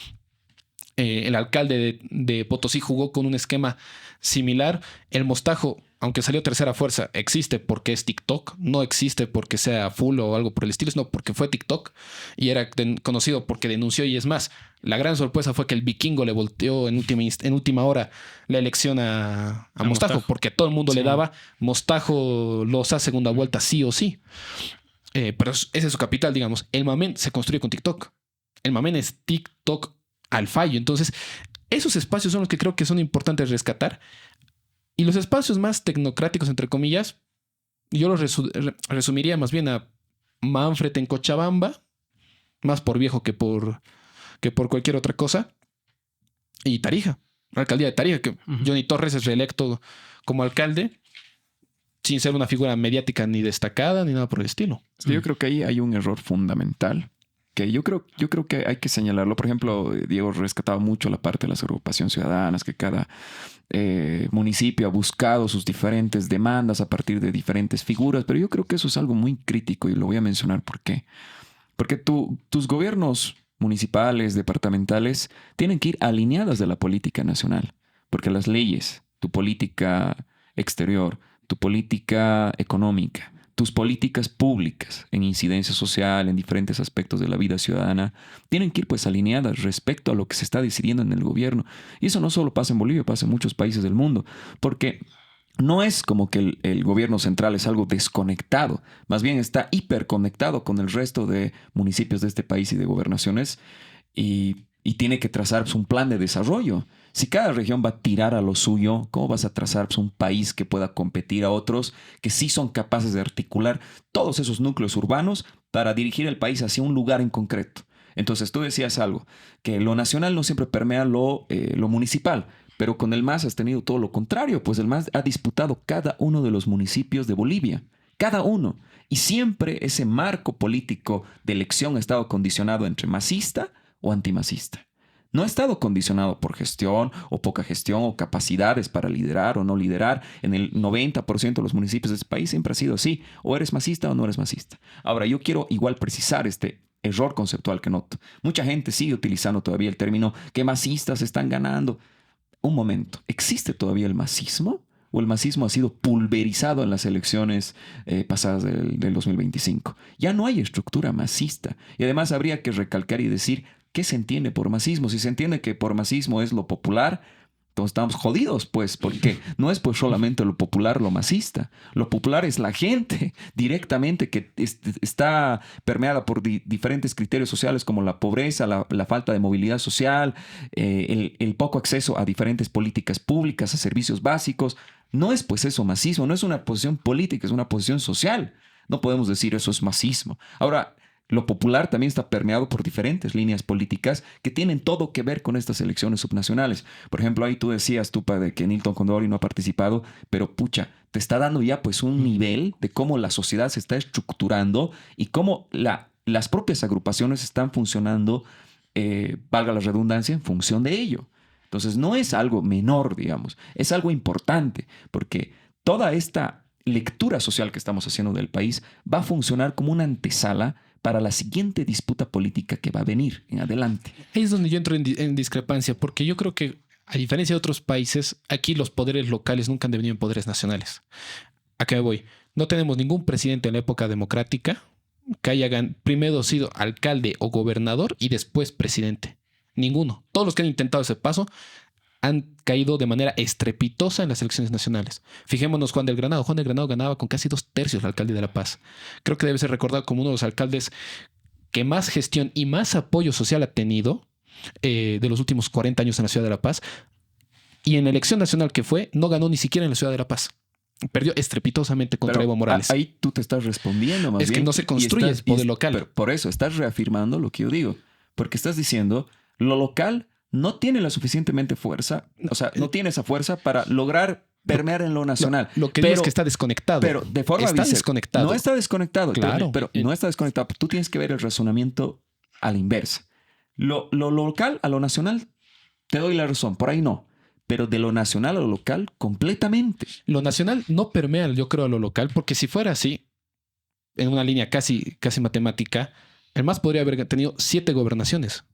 El alcalde de Potosí jugó con un esquema similar. El Mostajo, aunque salió tercera fuerza, existe porque es TikTok, no existe porque sea full o algo por el estilo, sino porque fue TikTok y era conocido porque denunció. Y es más, la gran sorpresa fue que el Vikingo le volteó en última hora la elección a Mostajo, porque todo el mundo le daba Mostajo los hace segunda vuelta sí o sí. Pero ese es su capital, digamos. El Mamén se construye con TikTok. El Mamén es TikTok al fallo. Entonces, esos espacios son los que creo que son importantes rescatar. Y los espacios más tecnocráticos, entre comillas, yo los resumiría más bien a Manfred en Cochabamba, más por viejo que por cualquier otra cosa, y Tarija, la alcaldía de Tarija, que Johnny Torres es reelecto como alcalde, sin ser una figura mediática ni destacada ni nada por el estilo. Yo creo que ahí hay un error fundamental que yo creo que hay que señalarlo. Por ejemplo, Diego rescataba mucho la parte de las agrupaciones ciudadanas, que cada municipio ha buscado sus diferentes demandas a partir de diferentes figuras, pero yo creo que eso es algo muy crítico y lo voy a mencionar por qué. Porque tus gobiernos municipales, departamentales, tienen que ir alineadas de la política nacional, porque las leyes, tu política exterior, tu política económica, tus políticas públicas en incidencia social, en diferentes aspectos de la vida ciudadana, tienen que ir pues alineadas respecto a lo que se está decidiendo en el gobierno. Y eso no solo pasa en Bolivia, pasa en muchos países del mundo, porque no es como que el gobierno central es algo desconectado, más bien está hiperconectado con el resto de municipios de este país y de gobernaciones y tiene que trazar pues, un plan de desarrollo. Si cada región va a tirar a lo suyo, ¿cómo vas a trazar pues, un país que pueda competir a otros que sí son capaces de articular todos esos núcleos urbanos para dirigir el país hacia un lugar en concreto? Entonces tú decías algo, que lo nacional no siempre permea lo municipal, pero con el MAS has tenido todo lo contrario, pues el MAS ha disputado cada uno de los municipios de Bolivia, cada uno. Y siempre ese marco político de elección ha estado condicionado entre masista o antimasista. No ha estado condicionado por gestión o poca gestión o capacidades para liderar o no liderar. En el 90% de los municipios de este país siempre ha sido así. O eres masista o no eres masista. Ahora, yo quiero igual precisar este error conceptual que noto. Mucha gente sigue utilizando todavía el término que masistas están ganando. Un momento, ¿existe todavía el masismo? ¿O el masismo ha sido pulverizado en las elecciones pasadas del 2025? Ya no hay estructura masista. Y además habría que recalcar y decir ¿qué se entiende por masismo? Si se entiende que por masismo es lo popular, entonces estamos jodidos, pues, porque no es pues solamente lo popular, lo masista. Lo popular es la gente directamente que está permeada por diferentes criterios sociales como la pobreza, la falta de movilidad social, el poco acceso a diferentes políticas públicas, a servicios básicos. No es pues eso masismo, no es una posición política, es una posición social. No podemos decir eso es masismo. Ahora, lo popular también está permeado por diferentes líneas políticas que tienen todo que ver con estas elecciones subnacionales. Por ejemplo, ahí tú decías, Tupa, de que Nilton Condori no ha participado, pero pucha, te está dando ya pues un nivel de cómo la sociedad se está estructurando y cómo las propias agrupaciones están funcionando, valga la redundancia, en función de ello. Entonces no es algo menor, digamos, es algo importante porque toda esta lectura social que estamos haciendo del país va a funcionar como una antesala para la siguiente disputa política que va a venir en adelante. Ahí es donde yo entro en discrepancia, porque yo creo que, a diferencia de otros países, aquí los poderes locales nunca han devenido en poderes nacionales. ¿A qué voy? No tenemos ningún presidente en la época democrática que haya primero sido alcalde o gobernador y después presidente. Ninguno. Todos los que han intentado ese paso han caído de manera estrepitosa en las elecciones nacionales. Fijémonos Juan del Granado. Juan del Granado ganaba con casi 2/3 el alcalde de La Paz. Creo que debe ser recordado como uno de los alcaldes que más gestión y más apoyo social ha tenido de los últimos 40 años en la ciudad de La Paz. Y en la elección nacional que fue, no ganó ni siquiera en la ciudad de La Paz. Perdió estrepitosamente contra Pero Evo Morales. Ahí tú te estás respondiendo más Es bien. que no se construye el poder local. Pero por eso estás reafirmando lo que yo digo. Porque estás diciendo, lo local no tiene la suficientemente fuerza, o sea, no tiene esa fuerza para lograr permear en lo nacional. Lo que digo es que está desconectado. Pero de forma está vice- desconectado. No está desconectado. Claro. Pero no está desconectado. Tú tienes que ver el razonamiento a la inversa. Lo local a lo nacional, te doy la razón. Por ahí no. Pero de lo nacional a lo local, completamente. Lo nacional no permea, yo creo, a lo local, porque si fuera así, en una línea casi matemática, el MAS podría haber tenido 7 gobernaciones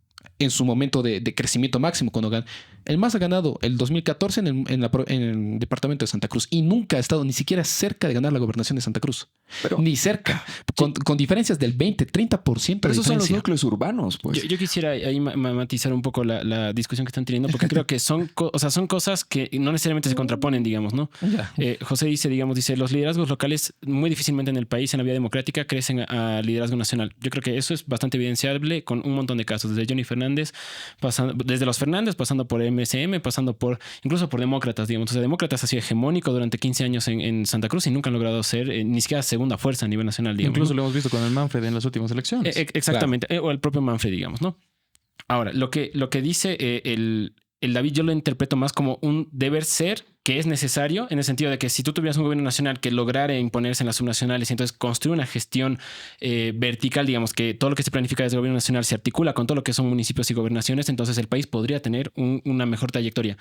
en su momento de crecimiento máximo cuando ganó. El MAS ha ganado el 2014 en el departamento de Santa Cruz y nunca ha estado ni siquiera cerca de ganar la gobernación de Santa Cruz. Pero, Ni cerca. Con diferencias del 20-30% pero de esos son los diferencia. núcleos urbanos, pues. Yo quisiera ahí matizar un poco la discusión que están teniendo, porque creo que son cosas que no necesariamente se contraponen, digamos, ¿no? Ya. José dice, los liderazgos locales muy difícilmente en el país, en la vía democrática, crecen a liderazgo nacional. Yo creo que eso es bastante evidenciable con un montón de casos, desde Johnny Fernández, desde los Fernández, pasando por MSM, pasando incluso por demócratas, digamos. O sea, demócratas ha sido hegemónico durante 15 años en Santa Cruz y nunca han logrado ser ni siquiera segunda fuerza a nivel nacional, digamos. Incluso ¿no? lo hemos visto con el Manfred en las últimas elecciones. Exactamente. Claro. O el propio Manfred, digamos, ¿no? Ahora, lo que dice el David, yo lo interpreto más como un deber ser que es necesario, en el sentido de que si tú tuvieras un gobierno nacional que lograra imponerse en las subnacionales y entonces construir una gestión vertical, digamos, que todo lo que se planifica desde el gobierno nacional se articula con todo lo que son municipios y gobernaciones, entonces el país podría tener una mejor trayectoria.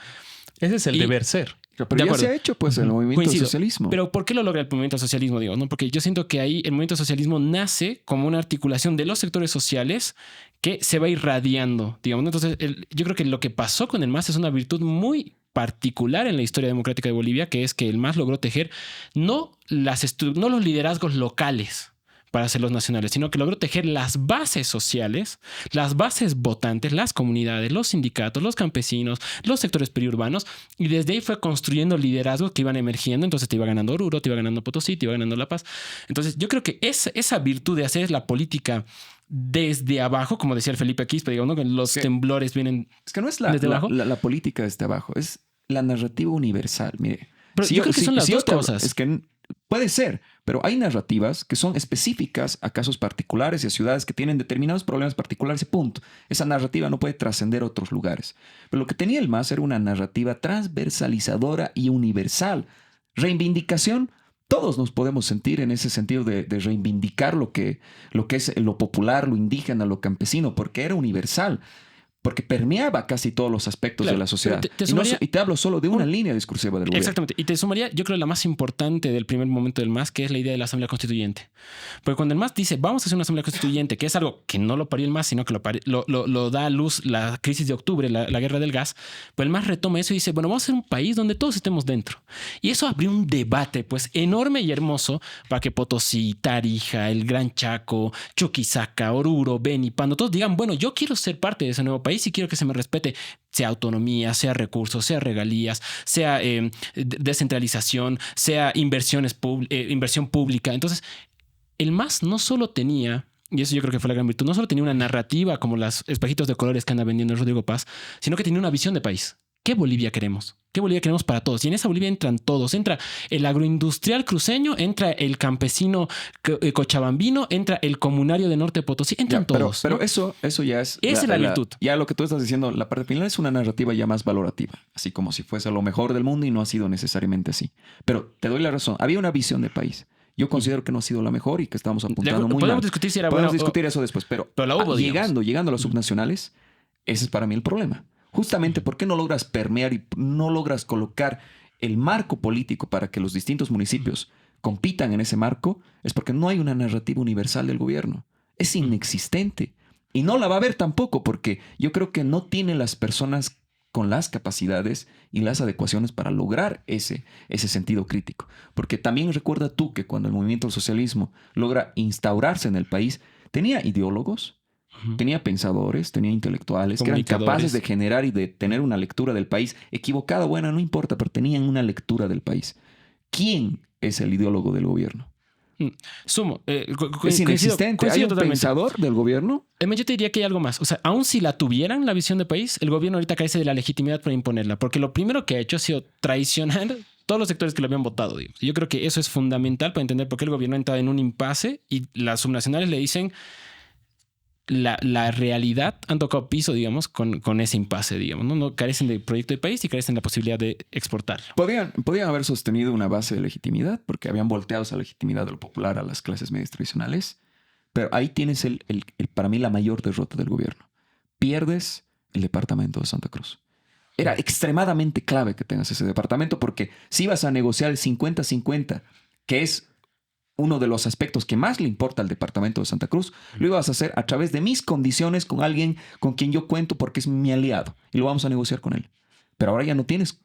Ese es el deber ser. Pero ya se ha hecho, pues, el movimiento del socialismo. Pero ¿por qué lo logra el movimiento del socialismo? Digo, ¿no? Porque yo siento que ahí el movimiento del socialismo nace como una articulación de los sectores sociales que se va irradiando, digamos. Entonces, yo creo que lo que pasó con el MAS es una virtud muy particular en la historia democrática de Bolivia, que es que el MAS logró tejer no los liderazgos locales para hacerlos nacionales, sino que logró tejer las bases sociales, las bases votantes, las comunidades, los sindicatos, los campesinos, los sectores periurbanos, y desde ahí fue construyendo liderazgos que iban emergiendo. Entonces te iba ganando Oruro, te iba ganando Potosí, te iba ganando La Paz. Entonces yo creo que esa virtud de hacer la política desde abajo, como decía el Felipe Quispe, digamos, ¿no? Que los temblores vienen. Es que no es desde abajo. la política desde abajo, es la narrativa universal. Mire, pero yo creo que son las dos cosas. Es que puede ser, pero hay narrativas que son específicas a casos particulares y a ciudades que tienen determinados problemas particulares y punto. Esa narrativa no puede trascender a otros lugares. Pero lo que tenía el MAS era una narrativa transversalizadora y universal. Reivindicación. Todos nos podemos sentir en ese sentido de reivindicar lo que es lo popular, lo indígena, lo campesino, porque era universal, porque permeaba casi todos los aspectos de la sociedad. Y te hablo solo de una línea discursiva del gobierno. Exactamente. Y te sumaría, yo creo, la más importante del primer momento del MAS, que es la idea de la Asamblea Constituyente. Porque cuando el MAS dice, vamos a hacer una Asamblea Constituyente, que es algo que no lo parió el MAS, sino que lo da a luz la crisis de octubre, la guerra del gas, pues el MAS retoma eso y dice, bueno, vamos a hacer un país donde todos estemos dentro. Y eso abrió un debate, pues, enorme y hermoso para que Potosí, Tarija, el Gran Chaco, Chuquisaca, Oruro, Beni, Pando, todos digan, bueno, yo quiero ser parte de ese nuevo país y quiero que se me respete, sea autonomía, sea recursos, sea regalías, sea descentralización, sea inversión pública. Entonces, el MAS no solo tenía, y eso yo creo que fue la gran virtud, no solo tenía una narrativa como los espejitos de colores que anda vendiendo el Rodrigo Paz, sino que tenía una visión de país. ¿Qué Bolivia queremos? ¿Qué Bolivia queremos para todos? Y en esa Bolivia entran todos. Entra el agroindustrial cruceño, entra el campesino cochabambino, entra el comunario de Norte Potosí, entran todos. Pero ¿no? eso ya es... Esa es la virtud. Ya lo que tú estás diciendo, la parte final es una narrativa ya más valorativa. Así como si fuese lo mejor del mundo y no ha sido necesariamente así. Pero te doy la razón. Había una visión de país. Yo considero que no ha sido la mejor y que estamos apuntando muy mal. Podemos discutir si era Podemos bueno discutir eso después. Pero la hubo, llegando a los subnacionales, ese es para mí el problema. Justamente, ¿por qué no logras permear y no logras colocar el marco político para que los distintos municipios compitan en ese marco? Es porque no hay una narrativa universal del gobierno. Es inexistente. Y no la va a haber tampoco, porque yo creo que no tiene las personas con las capacidades y las adecuaciones para lograr ese sentido crítico. Porque también recuerda tú que cuando el movimiento del socialismo logra instaurarse en el país, tenía ideólogos, Tenía pensadores, tenía intelectuales que eran capaces de generar y de tener una lectura del país equivocada, bueno, no importa, pero tenían una lectura del país. ¿Quién es el ideólogo del gobierno? Sumo. Es inexistente. ¿Hay un pensador del gobierno? Yo te diría que hay algo más. O sea, aun si la tuvieran, la visión de país, el gobierno ahorita carece de la legitimidad para imponerla. Porque lo primero que ha hecho ha sido traicionar todos los sectores que lo habían votado. Digamos. Yo creo que eso es fundamental para entender por qué el gobierno ha entrado en un impasse y las subnacionales le dicen la realidad, han tocado piso, digamos, con ese impasse, digamos. No carecen de proyecto de país y carecen de la posibilidad de exportarlo. Podían haber sostenido una base de legitimidad porque habían volteado esa legitimidad de lo popular a las clases medias tradicionales. Pero ahí tienes para mí la mayor derrota del gobierno. Pierdes el departamento de Santa Cruz. Era extremadamente clave que tengas ese departamento porque si ibas a negociar el 50-50, que es uno de los aspectos que más le importa al departamento de Santa Cruz, lo ibas a hacer a través de mis condiciones con alguien con quien yo cuento porque es mi aliado y lo vamos a negociar con él. Pero ahora ya no tienes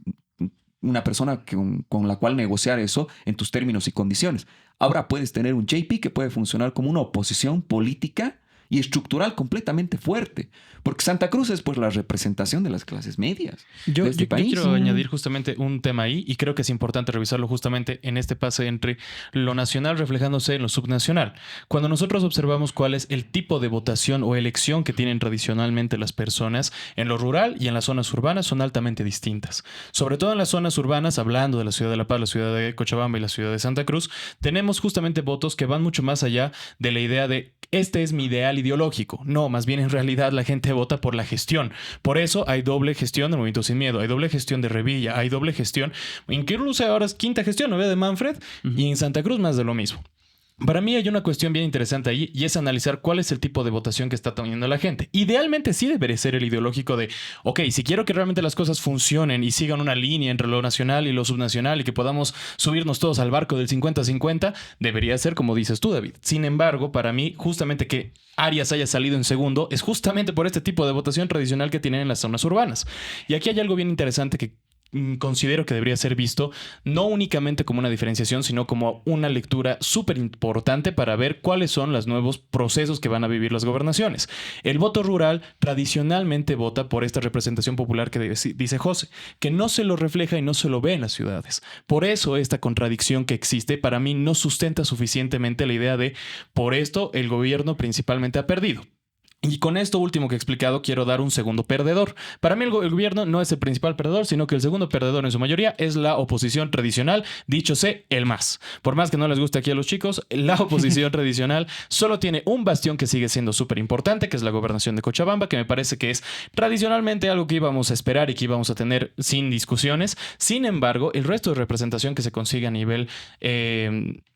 una persona con la cual negociar eso en tus términos y condiciones. Ahora puedes tener un JP que puede funcionar como una oposición política y estructural completamente fuerte. Porque Santa Cruz es pues la representación de las clases medias de este país. Yo quiero añadir justamente un tema ahí y creo que es importante revisarlo justamente en este pase entre lo nacional reflejándose en lo subnacional. Cuando nosotros observamos cuál es el tipo de votación o elección que tienen tradicionalmente las personas en lo rural y en las zonas urbanas son altamente distintas. Sobre todo en las zonas urbanas, hablando de la ciudad de La Paz, la ciudad de Cochabamba y la ciudad de Santa Cruz, tenemos justamente votos que van mucho más allá de la idea de este es mi ideal ideológico. No, más bien en realidad la gente vota por la gestión. Por eso hay doble gestión del Movimiento Sin Miedo, hay doble gestión de Revilla, hay doble gestión, incluso ahora es quinta gestión, ¿no? De Manfred, y en Santa Cruz más de lo mismo. Para mí hay una cuestión bien interesante ahí y es analizar cuál es el tipo de votación que está teniendo la gente. Idealmente sí debería ser el ideológico de, ok, si quiero que realmente las cosas funcionen y sigan una línea entre lo nacional y lo subnacional y que podamos subirnos todos al barco del 50-50, debería ser como dices tú, David. Sin embargo, para mí, justamente que Arias haya salido en segundo es justamente por este tipo de votación tradicional que tienen en las zonas urbanas. Y aquí hay algo bien interesante que considero que debería ser visto no únicamente como una diferenciación, sino como una lectura súper importante para ver cuáles son los nuevos procesos que van a vivir las gobernaciones. El voto rural tradicionalmente vota por esta representación popular que dice José, que no se lo refleja y no se lo ve en las ciudades. Por eso esta contradicción que existe para mí no sustenta suficientemente la idea de por esto el gobierno principalmente ha perdido. Y con esto último que he explicado, quiero dar un segundo perdedor. Para mí el gobierno no es el principal perdedor, sino que el segundo perdedor en su mayoría es la oposición tradicional, dicho sea el MAS. Por más que no les guste aquí a los chicos, la oposición tradicional solo tiene un bastión que sigue siendo súper importante, que es la gobernación de Cochabamba, que me parece que es tradicionalmente algo que íbamos a esperar y que íbamos a tener sin discusiones. Sin embargo, el resto de representación que se consigue a nivel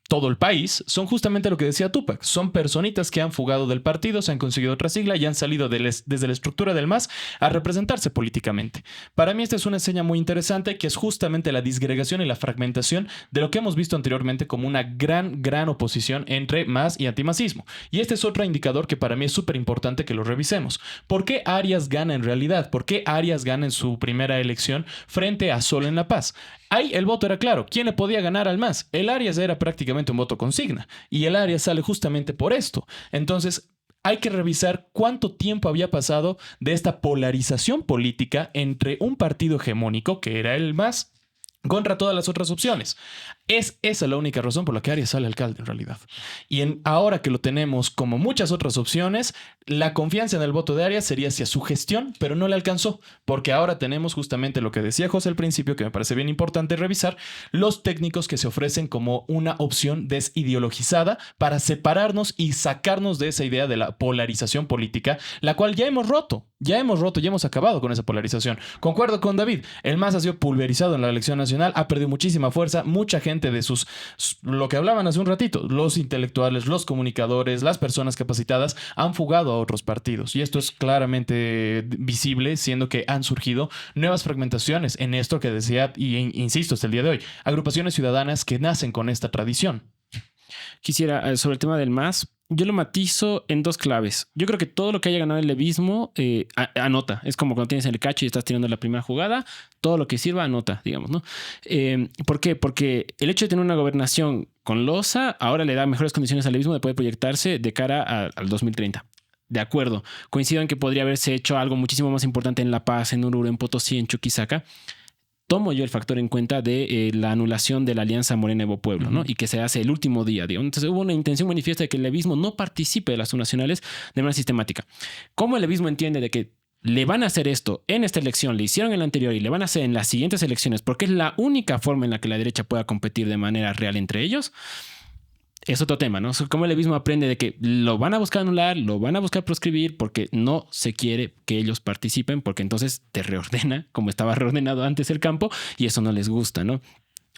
todo el país son justamente lo que decía Tupac. Son personitas que han fugado del partido, se han conseguido otra sigla y han salido desde la estructura del MAS a representarse políticamente. Para mí esta es una seña muy interesante que es justamente la disgregación y la fragmentación de lo que hemos visto anteriormente como una gran oposición entre MAS y antimasismo. Y este es otro indicador que para mí es súper importante que lo revisemos. ¿Por qué Arias gana en realidad? ¿Por qué Arias gana en su primera elección frente a Sol en La Paz? Ahí el voto era claro. ¿Quién le podía ganar al MAS? El Arias era prácticamente un voto consigna. Y el Arias sale justamente por esto. Entonces, hay que revisar cuánto tiempo había pasado de esta polarización política entre un partido hegemónico, que era el MAS, contra todas las otras opciones. Es esa la única razón por la que Arias sale alcalde en realidad. Y ahora que lo tenemos como muchas otras opciones, la confianza en el voto de Arias sería hacia su gestión, pero no le alcanzó, porque ahora tenemos justamente lo que decía José al principio, que me parece bien importante revisar, los técnicos que se ofrecen como una opción desideologizada para separarnos y sacarnos de esa idea de la polarización política, la cual ya hemos roto, ya hemos acabado con esa polarización. Concuerdo con David, el MAS ha sido pulverizado en la elección nacional, ha perdido muchísima fuerza, mucha gente de lo que hablaban hace un ratito, los intelectuales, los comunicadores, las personas capacitadas han fugado a otros partidos y esto es claramente visible, siendo que han surgido nuevas fragmentaciones en esto que decía y insisto hasta el día de hoy, agrupaciones ciudadanas que nacen con esta tradición. Quisiera, sobre el tema del MAS, yo lo matizo en dos claves. Yo creo que todo lo que haya ganado el levismo anota. Es como cuando tienes el cacho y estás tirando la primera jugada, todo lo que sirva anota, digamos, ¿no? ¿Por qué? Porque el hecho de tener una gobernación con losa ahora le da mejores condiciones al levismo de poder proyectarse de cara al 2030. de acuerdo. Coincido en que podría haberse hecho algo muchísimo más importante en La Paz, en Oruro, en Potosí, en Chuquisaca. Tomo yo el factor en cuenta de la anulación de la alianza Morena-Evo Pueblo, ¿no? Y que se hace el último día, digamos. Entonces hubo una intención manifiesta de que el levismo no participe de las subnacionales de manera sistemática. ¿Cómo el levismo entiende de que le van a hacer esto en esta elección, le hicieron en la anterior y le van a hacer en las siguientes elecciones porque es la única forma en la que la derecha pueda competir de manera real entre ellos? Es otro tema, ¿no? Cómo el levismo aprende de que lo van a buscar anular, lo van a buscar proscribir porque no se quiere que ellos participen, porque entonces te reordena como estaba reordenado antes el campo y eso no les gusta, ¿no?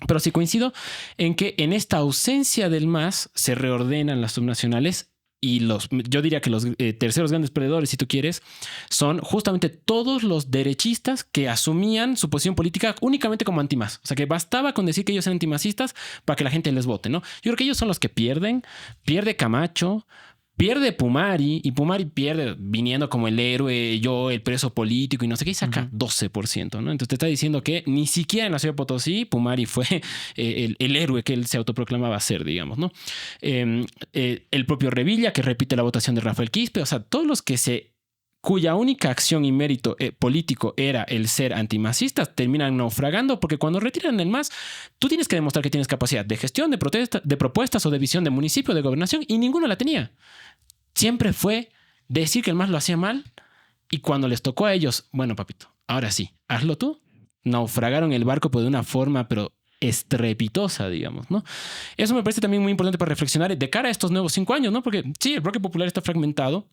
Pero sí coincido en que en esta ausencia del MAS se reordenan las subnacionales y yo diría que los terceros grandes perdedores, si tú quieres, son justamente todos los derechistas que asumían su posición política únicamente como antimás. O sea, que bastaba con decir que ellos eran antimasistas para que la gente les vote, ¿no? Yo creo que ellos son los que pierden. Pierde Camacho, pierde Pumari, y Pumari pierde viniendo como el héroe, yo, el preso político y no sé qué, y saca 12%, ¿no? Entonces te está diciendo que ni siquiera en la ciudad de Potosí Pumari fue el héroe que él se autoproclamaba ser, digamos, ¿no? El propio Revilla, que repite la votación de Rafael Quispe, o sea, todos los que cuya única acción y mérito político era el ser antimasistas, terminan naufragando porque cuando retiran el MAS, tú tienes que demostrar que tienes capacidad de gestión, de propuestas o de visión de municipio, de gobernación, y ninguno la tenía. Siempre fue decir que el MAS lo hacía mal y cuando les tocó a ellos, bueno, papito, ahora sí, hazlo tú. Naufragaron el barco pero de una forma, pero estrepitosa, digamos, ¿no? Eso me parece también muy importante para reflexionar de cara a estos nuevos 5 años, ¿no? Porque sí, el bloque popular está fragmentado.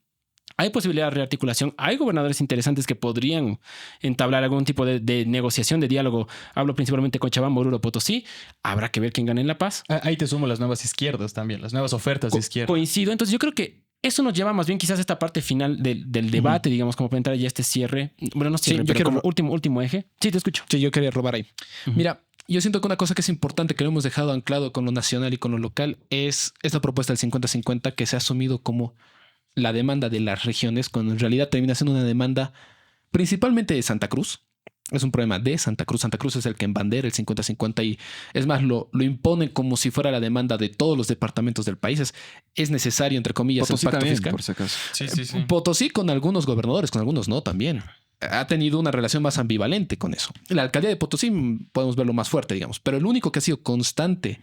Hay posibilidad de rearticulación. Hay gobernadores interesantes que podrían entablar algún tipo de negociación, de diálogo. Hablo principalmente con Chabamba, Oruro, Potosí. Habrá que ver quién gana en La Paz. Ahí te sumo las nuevas izquierdas también, las nuevas ofertas de izquierda. Coincido. Entonces yo creo que eso nos lleva más bien quizás a esta parte final del debate, digamos, como para entrar ya a este cierre. Bueno, no cierre, pero como último eje. Sí, te escucho. Sí, yo quería robar ahí. Mira, yo siento que una cosa que es importante que lo hemos dejado anclado con lo nacional y con lo local es esta propuesta del 50-50 que se ha asumido como la demanda de las regiones, cuando en realidad termina siendo una demanda principalmente de Santa Cruz. Es un problema de Santa Cruz. Santa Cruz es el que embandera el 50-50 y es más, lo imponen como si fuera la demanda de todos los departamentos del país. Es necesario, entre comillas, Potosí el pacto también, fiscal. por si acaso. Sí. Potosí con algunos gobernadores, con algunos no también. Ha tenido una relación más ambivalente con eso. La alcaldía de Potosí podemos verlo más fuerte, digamos, pero el único que ha sido constante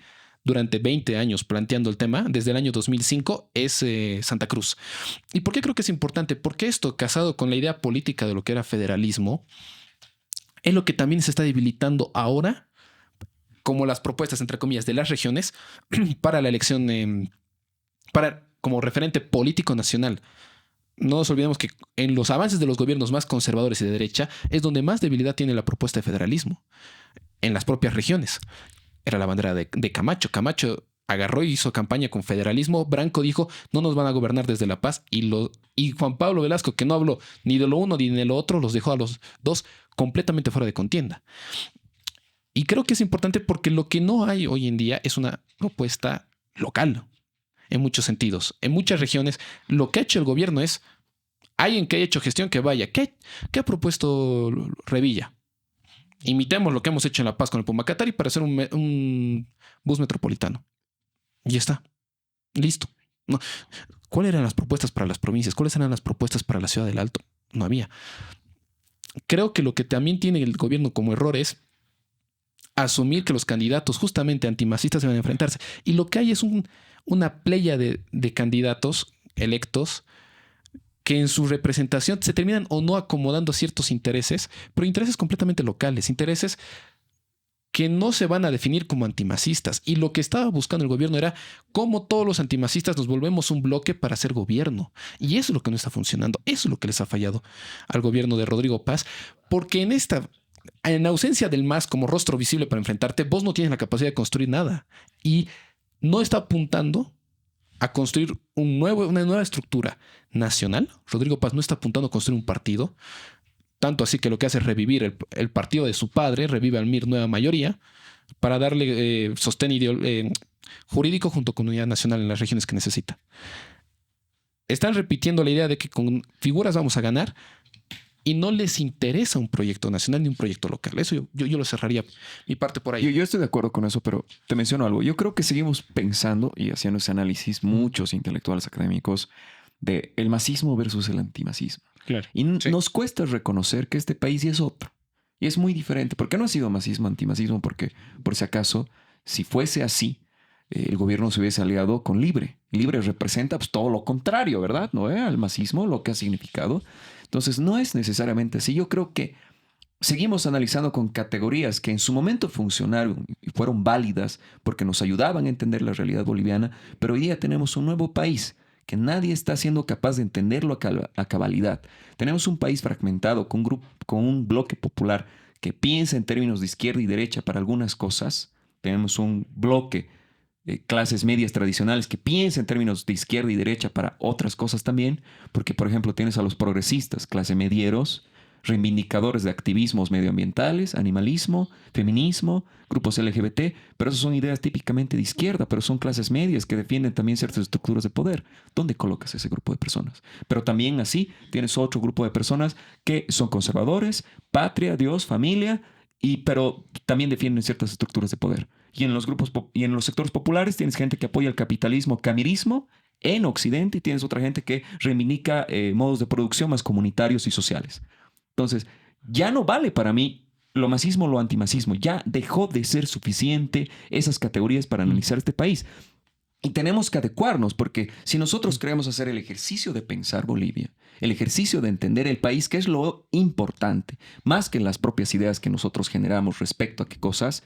durante 20 años planteando el tema, desde el año 2005, es Santa Cruz. ¿Y por qué creo que es importante? Porque esto, casado con la idea política de lo que era federalismo, es lo que también se está debilitando ahora, como las propuestas, entre comillas, de las regiones para la elección, como referente político nacional. No nos olvidemos que en los avances de los gobiernos más conservadores y de derecha es donde más debilidad tiene la propuesta de federalismo, en las propias regiones. Era la bandera de Camacho. Camacho agarró y hizo campaña con federalismo. Branco dijo, no nos van a gobernar desde La Paz. Y Juan Pablo Velasco, que no habló ni de lo uno ni de lo otro, los dejó a los dos completamente fuera de contienda. Y creo que es importante porque lo que no hay hoy en día es una propuesta local, en muchos sentidos. En muchas regiones, lo que ha hecho el gobierno es, alguien que ha hecho gestión que vaya. ¿Qué ha propuesto Revilla? Imitemos lo que hemos hecho en La Paz con el Pumacatari para hacer un bus metropolitano. Y ya está. Listo. No. ¿Cuáles eran las propuestas para las provincias? ¿Cuáles eran las propuestas para la Ciudad del Alto? No había. Creo que lo que también tiene el gobierno como error es asumir que los candidatos justamente antimasistas se van a enfrentarse. Y lo que hay es una playa de candidatos electos que en su representación se terminan o no acomodando a ciertos intereses, pero intereses completamente locales, intereses que no se van a definir como antimasistas. Y lo que estaba buscando el gobierno era cómo todos los antimasistas nos volvemos un bloque para hacer gobierno. Y eso es lo que no está funcionando. Eso es lo que les ha fallado al gobierno de Rodrigo Paz, porque en ausencia del MAS como rostro visible para enfrentarte, vos no tienes la capacidad de construir nada. Y no está apuntando a construir una nueva estructura nacional. Rodrigo Paz no está apuntando a construir un partido, tanto así que lo que hace es revivir el partido de su padre, revive al MIR Nueva Mayoría, para darle sostén jurídico junto con unidad nacional en las regiones que necesita. Están repitiendo la idea de que con figuras vamos a ganar y no les interesa un proyecto nacional ni un proyecto local. Eso yo lo cerraría mi parte por ahí. Yo estoy de acuerdo con eso, pero te menciono algo. Yo creo que seguimos pensando y haciendo ese análisis, muchos intelectuales académicos, de el masismo versus el antimasismo. Claro. Y nos cuesta reconocer que este país ya es otro. Y es muy diferente. ¿Por qué no ha sido masismo, antimasismo? Porque, por si acaso, si fuese así, el gobierno se hubiese aliado con Libre. Libre representa pues, todo lo contrario, ¿verdad? ¿No? Al masismo, lo que ha significado. Entonces, no es necesariamente así. Yo creo que seguimos analizando con categorías que en su momento funcionaron y fueron válidas porque nos ayudaban a entender la realidad boliviana, pero hoy día tenemos un nuevo país que nadie está siendo capaz de entenderlo a cabalidad. Tenemos un país fragmentado con un bloque popular que piensa en términos de izquierda y derecha para algunas cosas. Tenemos un bloque de clases medias tradicionales que piensa en términos de izquierda y derecha para otras cosas también, porque por ejemplo tienes a los progresistas, clase medieros, reivindicadores de activismos medioambientales, animalismo, feminismo, grupos LGBT, pero esas son ideas típicamente de izquierda, pero son clases medias que defienden también ciertas estructuras de poder. ¿Dónde colocas ese grupo de personas? Pero también así tienes otro grupo de personas que son conservadores, patria, Dios, familia, pero también defienden ciertas estructuras de poder. Y en los grupos y en los sectores populares tienes gente que apoya el capitalismo, camirismo en Occidente, y tienes otra gente que reivindica modos de producción más comunitarios y sociales. Entonces, ya no vale para mí lo masismo o lo antimasismo. Ya dejó de ser suficiente esas categorías para analizar este país. Y tenemos que adecuarnos, porque si nosotros queremos hacer el ejercicio de pensar Bolivia, el ejercicio de entender el país, que es lo importante, más que las propias ideas que nosotros generamos respecto a qué cosas,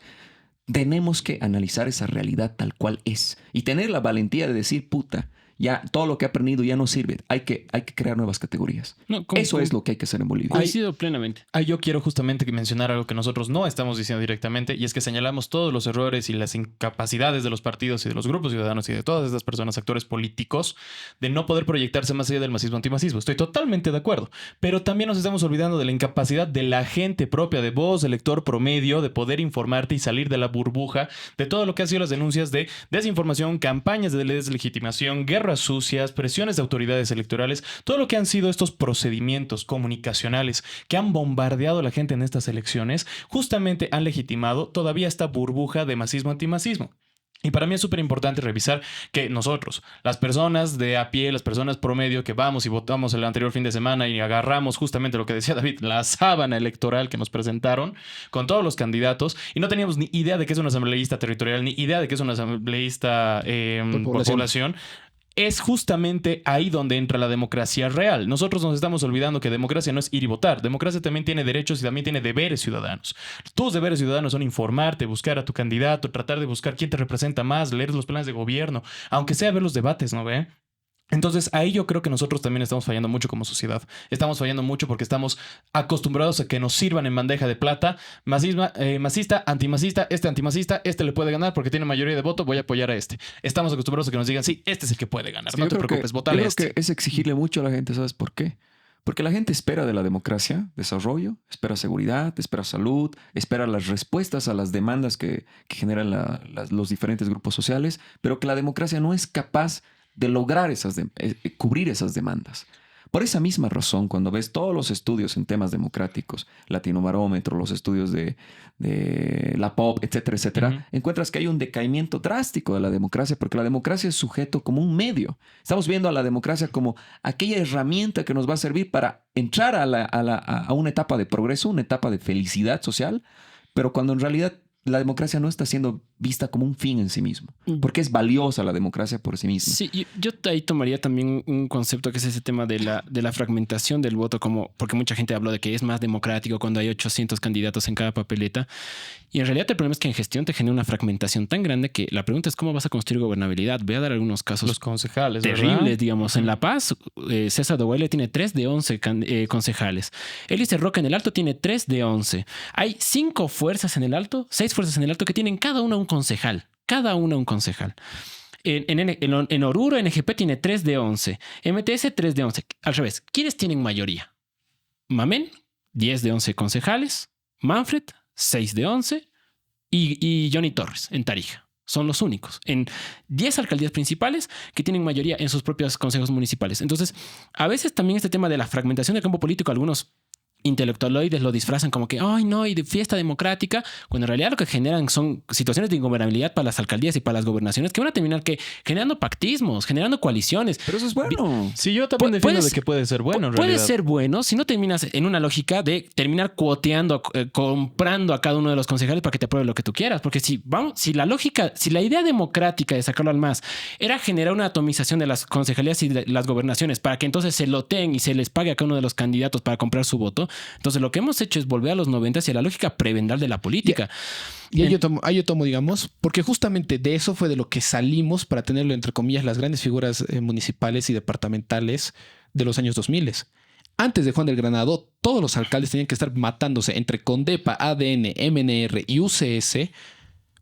tenemos que analizar esa realidad tal cual es. Y tener la valentía de decir, puta, ya todo lo que he aprendido ya no sirve. Hay que crear nuevas categorías. Eso es lo que hay que hacer en Bolivia. Coincido plenamente. Yo quiero justamente mencionar algo que nosotros no estamos diciendo directamente, y es que señalamos todos los errores y las incapacidades de los partidos y de los grupos ciudadanos y de todas estas personas, actores políticos, de no poder proyectarse más allá del masismo-antimasismo. Estoy totalmente de acuerdo. Pero también nos estamos olvidando de la incapacidad de la gente propia, de vos, elector promedio, de poder informarte y salir de la burbuja de todo lo que han sido las denuncias de desinformación, campañas de deslegitimación, guerras sucias, presiones de autoridades electorales, todo lo que han sido estos procedimientos comunicacionales que han bombardeado a la gente en estas elecciones, justamente han legitimado todavía esta burbuja de masismo-antimasismo. Y para mí es súper importante revisar que nosotros, las personas de a pie, las personas promedio que vamos y votamos el anterior fin de semana y agarramos justamente lo que decía David, la sábana electoral que nos presentaron con todos los candidatos, y no teníamos ni idea de que es un asambleísta territorial, ni idea de que es un asambleísta por población. Es justamente ahí donde entra la democracia real. Nosotros nos estamos olvidando que democracia no es ir y votar. Democracia también tiene derechos y también tiene deberes ciudadanos. Tus deberes ciudadanos son informarte, buscar a tu candidato, tratar de buscar quién te representa más, leer los planes de gobierno, aunque sea ver los debates, ¿no ve? Entonces ahí yo creo que nosotros también estamos fallando mucho como sociedad. Estamos fallando mucho porque estamos acostumbrados a que nos sirvan en bandeja de plata. Masista, antimacista, este le puede ganar porque tiene mayoría de voto, voy a apoyar a este. Estamos acostumbrados a que nos digan, sí, este es el que puede ganar, sí, no te preocupes, votale a este. Yo creo que es exigirle mucho a la gente, ¿sabes por qué? Porque la gente espera de la democracia desarrollo, espera seguridad, espera salud, espera las respuestas a las demandas que generan los diferentes grupos sociales, pero que la democracia no es capaz de lograr cubrir esas demandas. Por esa misma razón, cuando ves todos los estudios en temas democráticos, Latinobarómetro, los estudios de la POP, etcétera, etcétera, encuentras que hay un decaimiento drástico de la democracia, porque la democracia es sujeto como un medio. Estamos viendo a la democracia como aquella herramienta que nos va a servir para entrar a una etapa de progreso, una etapa de felicidad social, pero cuando en realidad la democracia no está siendo vista como un fin en sí mismo, porque es valiosa la democracia por sí misma. Sí, yo ahí tomaría también un concepto que es ese tema de la fragmentación del voto, porque mucha gente habló de que es más democrático cuando hay 800 candidatos en cada papeleta, y en realidad el problema es que en gestión te genera una fragmentación tan grande que la pregunta es cómo vas a construir gobernabilidad. Voy a dar algunos casos los concejales, terribles, ¿verdad? Digamos. En La Paz, César Doguele tiene 3 de 11 concejales. Elise Roca en el Alto tiene 3 de 11. Hay 5 fuerzas en el Alto, 6 fuerzas en el Alto que tienen cada una un concejal. Cada una un concejal. En Oruro, NGP tiene 3 de 11. MTS, 3 de 11. Al revés, ¿quiénes tienen mayoría? Mamén, 10 de 11 concejales. Manfred, 6 de 11. Y Johnny Torres, en Tarija. Son los únicos. En 10 alcaldías principales que tienen mayoría en sus propios consejos municipales. Entonces, a veces también este tema de la fragmentación del campo político, algunos intelectualoides lo disfrazan como que, ay, no, y de fiesta democrática, cuando en realidad lo que generan son situaciones de ingobernabilidad para las alcaldías y para las gobernaciones que van a terminar generando pactismos, generando coaliciones. Pero eso es bueno. Sí, yo también defiendo de que puede ser bueno, en Puede realidad. ser bueno si no terminas en una lógica de terminar cuoteando, comprando a cada uno de los concejales para que te apruebe lo que tú quieras. Porque si la idea democrática de sacarlo al MAS era generar una atomización de las concejalías y de las gobernaciones para que entonces se loteen y se les pague a cada uno de los candidatos para comprar su voto, entonces lo que hemos hecho es volver a los 90 y a la lógica prebendal de la política. Y ahí yo tomo, digamos, porque justamente de eso fue de lo que salimos para tenerlo, entre comillas, las grandes figuras municipales y departamentales de los años 2000. Antes de Juan del Granado, todos los alcaldes tenían que estar matándose entre Condepa, ADN, MNR y UCS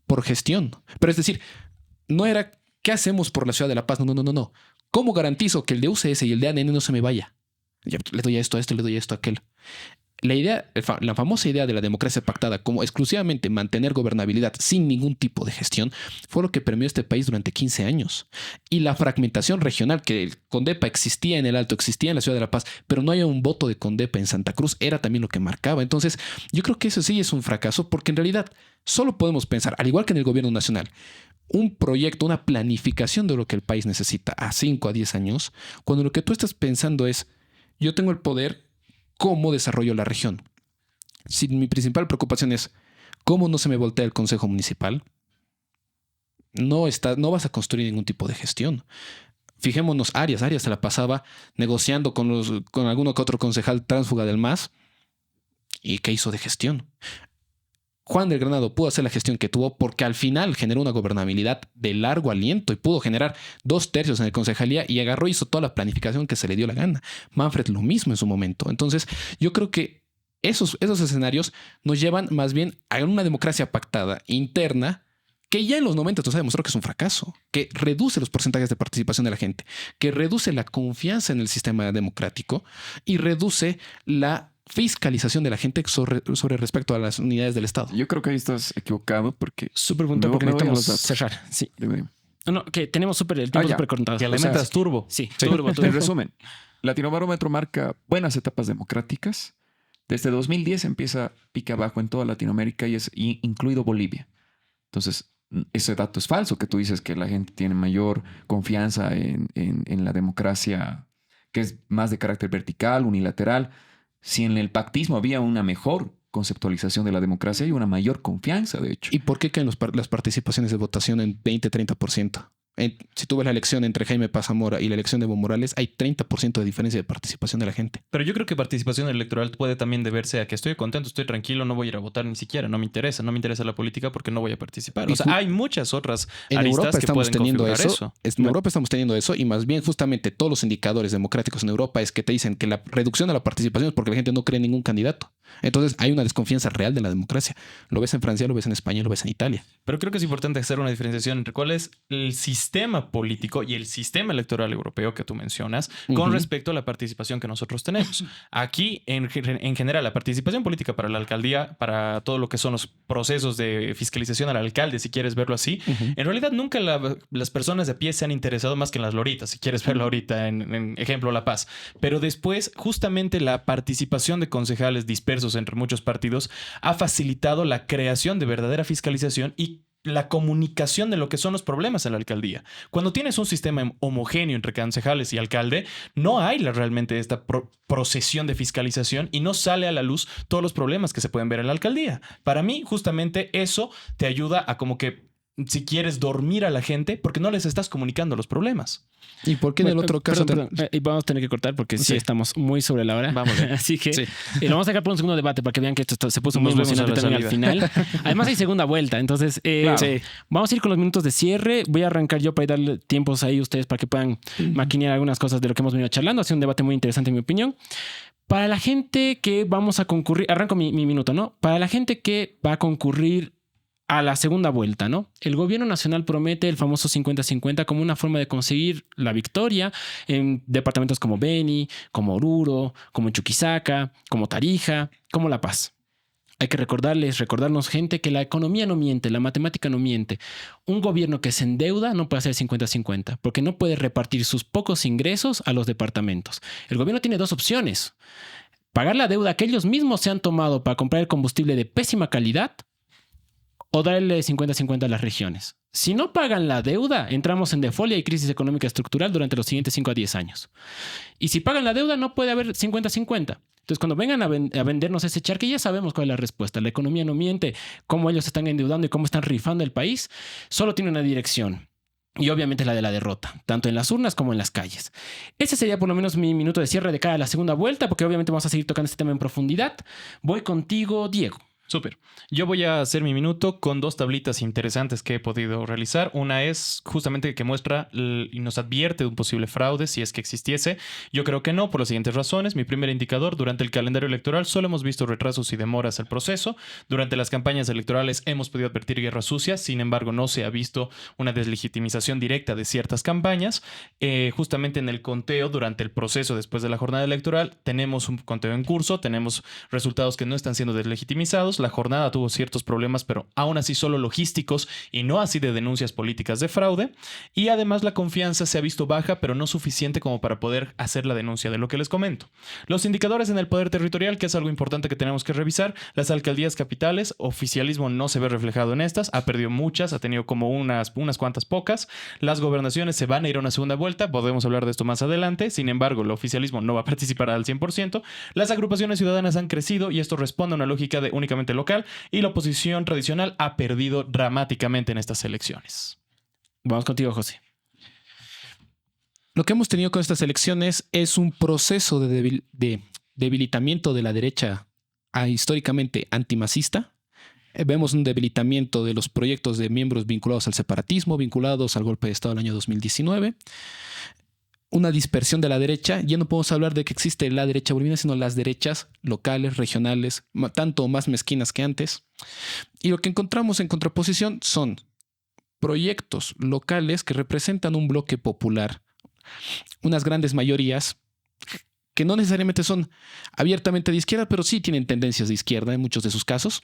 por gestión. Pero es decir, no era ¿qué hacemos por la ciudad de La Paz? No. ¿Cómo garantizo que el de UCS y el de ADN no se me vaya? Ya, le doy esto a esto, le doy esto a aquel. La famosa idea de la democracia pactada como exclusivamente mantener gobernabilidad sin ningún tipo de gestión fue lo que permeó este país durante 15 años. Y la fragmentación regional, que el Condepa existía en el Alto, existía en la ciudad de La Paz, pero no había un voto de Condepa en Santa Cruz, era también lo que marcaba. Entonces, yo creo que eso sí es un fracaso, porque en realidad solo podemos pensar, al igual que en el gobierno nacional, un proyecto, una planificación de lo que el país necesita a 5 a 10 años, cuando lo que tú estás pensando es, yo tengo el poder, ¿cómo desarrollo la región? Si mi principal preocupación es cómo no se me voltea el consejo municipal, no vas a construir ningún tipo de gestión. Fijémonos, Arias se la pasaba negociando con alguno que otro concejal tránsfuga del MAS. ¿Y qué hizo de gestión? Juan del Granado pudo hacer la gestión que tuvo porque al final generó una gobernabilidad de largo aliento y pudo generar 2/3 en el concejalía y agarró y hizo toda la planificación que se le dio la gana. Manfred lo mismo en su momento. Entonces yo creo que esos escenarios nos llevan más bien a una democracia pactada interna que ya en los 90 se ha demostrado que es un fracaso, que reduce los porcentajes de participación de la gente, que reduce la confianza en el sistema democrático y reduce la fiscalización de la gente sobre respecto a las unidades del Estado. Yo creo que ahí estás equivocado porque... Súper punto, Me porque voy a necesitamos los datos. cerrar. Sí. Dime. No, que tenemos el tiempo ya. súper contado. Que O sea, alimentas turbo. Sí, Sí. turbo. En resumen, Latinobarómetro marca buenas etapas democráticas. Desde 2010 empieza pica abajo en toda Latinoamérica y incluido Bolivia. Entonces, ese dato es falso, que tú dices que la gente tiene mayor confianza en la democracia, que es más de carácter vertical, unilateral. Si en el pactismo había una mejor conceptualización de la democracia y una mayor confianza, de hecho. ¿Y por qué caen las participaciones de votación en 20-30%? Si tú ves la elección entre Jaime Paz Zamora y la elección de Evo Morales, hay 30% de diferencia de participación de la gente. Pero yo creo que participación electoral puede también deberse a que estoy contento, estoy tranquilo, no voy a ir a votar ni siquiera, no me interesa la política porque no voy a participar. O sea, hay muchas otras en aristas Europa que estamos pueden teniendo configurar eso. En Europa estamos teniendo eso y más bien justamente todos los indicadores democráticos en Europa es que te dicen que la reducción de la participación es porque la gente no cree en ningún candidato. Entonces hay una desconfianza real de la democracia. Lo ves en Francia, lo ves en España, lo ves en Italia. Pero creo que es importante hacer una diferenciación entre cuál es el sistema político y el sistema electoral europeo que tú mencionas con respecto a la participación que nosotros tenemos. Aquí, en general, la participación política para la alcaldía, para todo lo que son los procesos de fiscalización al alcalde, si quieres verlo así, en realidad nunca las personas de a pie se han interesado más que en las loritas, si quieres verlo ahorita en ejemplo La Paz. Pero después, justamente la participación de concejales dispersos entre muchos partidos ha facilitado la creación de verdadera fiscalización y la comunicación de lo que son los problemas en la alcaldía. Cuando tienes un sistema homogéneo entre concejales y alcalde, no hay realmente esta procesión de fiscalización y no sale a la luz todos los problemas que se pueden ver en la alcaldía. Para mí, justamente eso te ayuda a como que, si quieres, dormir a la gente porque no les estás comunicando los problemas. ¿Y por qué en el otro caso? Perdón. Vamos a tener que cortar porque sí estamos muy sobre la hora. Vamos. Así que Sí. lo vamos a dejar por un segundo debate para que vean que esto se puso muy Nos vemos emocionante a la también al final. Además hay segunda vuelta. Entonces, vamos a ir con los minutos de cierre. Voy a arrancar yo para darle tiempos ahí a ustedes para que puedan maquinear algunas cosas de lo que hemos venido charlando. Ha sido un debate muy interesante en mi opinión. Para la gente que vamos a concurrir, arranco mi minuto, ¿no? Para la gente que va a concurrir a la segunda vuelta, ¿no? El gobierno nacional promete el famoso 50-50 como una forma de conseguir la victoria en departamentos como Beni, como Oruro, como Chuquisaca, como Tarija, como La Paz. Hay que recordarnos, gente, que la economía no miente, la matemática no miente. Un gobierno que se endeuda no puede hacer 50-50 porque no puede repartir sus pocos ingresos a los departamentos. El gobierno tiene dos opciones. pagar la deuda que ellos mismos se han tomado para comprar el combustible de pésima calidad o darle 50-50 a las regiones. Si no pagan la deuda, entramos en default y hay crisis económica estructural durante los siguientes 5 a 10 años. Y si pagan la deuda, no puede haber 50-50. Entonces, cuando vengan a vendernos ese charque, ya sabemos cuál es la respuesta. La economía no miente, cómo ellos están endeudando y cómo están rifando el país. Solo tiene una dirección. Y obviamente la de la derrota, tanto en las urnas como en las calles. Ese sería por lo menos mi minuto de cierre de cara a la segunda vuelta, porque obviamente vamos a seguir tocando este tema en profundidad. Voy contigo, Diego. Súper. Yo voy a hacer mi minuto con 2 tablitas interesantes que he podido realizar. Una es justamente que muestra y nos advierte de un posible fraude si es que existiese. Yo creo que no, por las siguientes razones. Mi primer indicador: durante el calendario electoral solo hemos visto retrasos y demoras al proceso. Durante las campañas electorales hemos podido advertir guerra sucia. Sin embargo, no se ha visto una deslegitimización directa de ciertas campañas. Justamente en el conteo durante el proceso después de la jornada electoral tenemos un conteo en curso, tenemos resultados que no están siendo deslegitimizados. La jornada tuvo ciertos problemas, pero aún así solo logísticos y no así de denuncias políticas de fraude. Y además la confianza se ha visto baja, pero no suficiente como para poder hacer la denuncia de lo que les comento. Los indicadores en el poder territorial, que es algo importante que tenemos que revisar. Las alcaldías capitales, oficialismo no se ve reflejado en estas, ha perdido muchas, ha tenido como unas cuantas pocas. Las gobernaciones se van a ir a una segunda vuelta, podemos hablar de esto más adelante. Sin embargo, el oficialismo no va a participar al 100%. Las agrupaciones ciudadanas han crecido y esto responde a una lógica de únicamente local, y la oposición tradicional ha perdido dramáticamente en estas elecciones. Vamos contigo, José. Lo que hemos tenido con estas elecciones es un proceso de debilitamiento de la derecha históricamente antimacista. Vemos un debilitamiento de los proyectos de miembros vinculados al separatismo, vinculados al golpe de Estado del año 2019. Una dispersión de la derecha. Ya no podemos hablar de que existe la derecha boliviana, sino las derechas locales, regionales, tanto más mezquinas que antes. Y lo que encontramos en contraposición son proyectos locales que representan un bloque popular, unas grandes mayorías que no necesariamente son abiertamente de izquierda, pero sí tienen tendencias de izquierda en muchos de sus casos,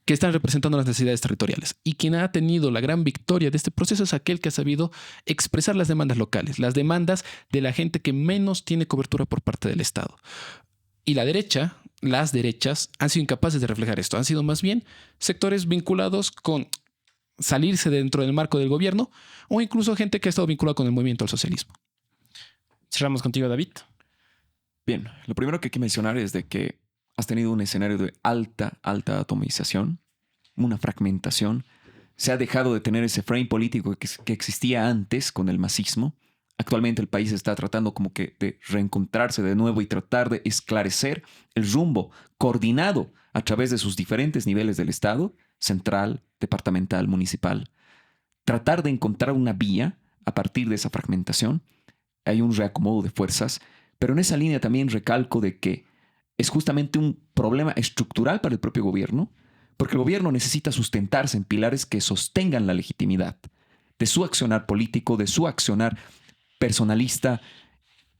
que están representando las necesidades territoriales. Y quien ha tenido la gran victoria de este proceso es aquel que ha sabido expresar las demandas locales, las demandas de la gente que menos tiene cobertura por parte del Estado. Y la derecha, las derechas, han sido incapaces de reflejar esto. Han sido más bien sectores vinculados con salirse dentro del marco del gobierno, o incluso gente que ha estado vinculada con el movimiento al socialismo. Cerramos contigo, David. Bien, lo primero que hay que mencionar es de que has tenido un escenario de alta atomización, una fragmentación. Se ha dejado de tener ese frame político que existía antes con el masismo. Actualmente el país está tratando como que de reencontrarse de nuevo y tratar de esclarecer el rumbo coordinado a través de sus diferentes niveles del Estado, central, departamental, municipal. Tratar de encontrar una vía a partir de esa fragmentación. Hay un reacomodo de fuerzas, pero en esa línea también recalco de que es justamente un problema estructural para el propio gobierno, porque el gobierno necesita sustentarse en pilares que sostengan la legitimidad de su accionar político, de su accionar personalista,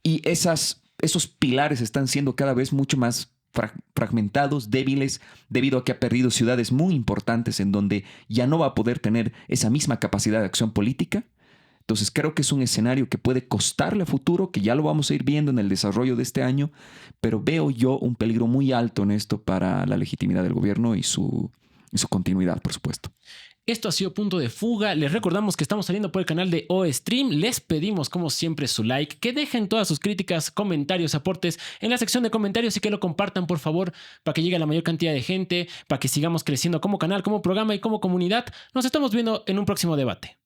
y esos pilares están siendo cada vez mucho más fragmentados, débiles, debido a que ha perdido ciudades muy importantes en donde ya no va a poder tener esa misma capacidad de acción política. Entonces creo que es un escenario que puede costarle a futuro, que ya lo vamos a ir viendo en el desarrollo de este año, pero veo yo un peligro muy alto en esto para la legitimidad del gobierno y su continuidad, por supuesto. Esto ha sido Punto de Fuga. Les recordamos que estamos saliendo por el canal de OStream. Les pedimos, como siempre, su like, que dejen todas sus críticas, comentarios, aportes en la sección de comentarios y que lo compartan, por favor, para que llegue a la mayor cantidad de gente, para que sigamos creciendo como canal, como programa y como comunidad. Nos estamos viendo en un próximo debate.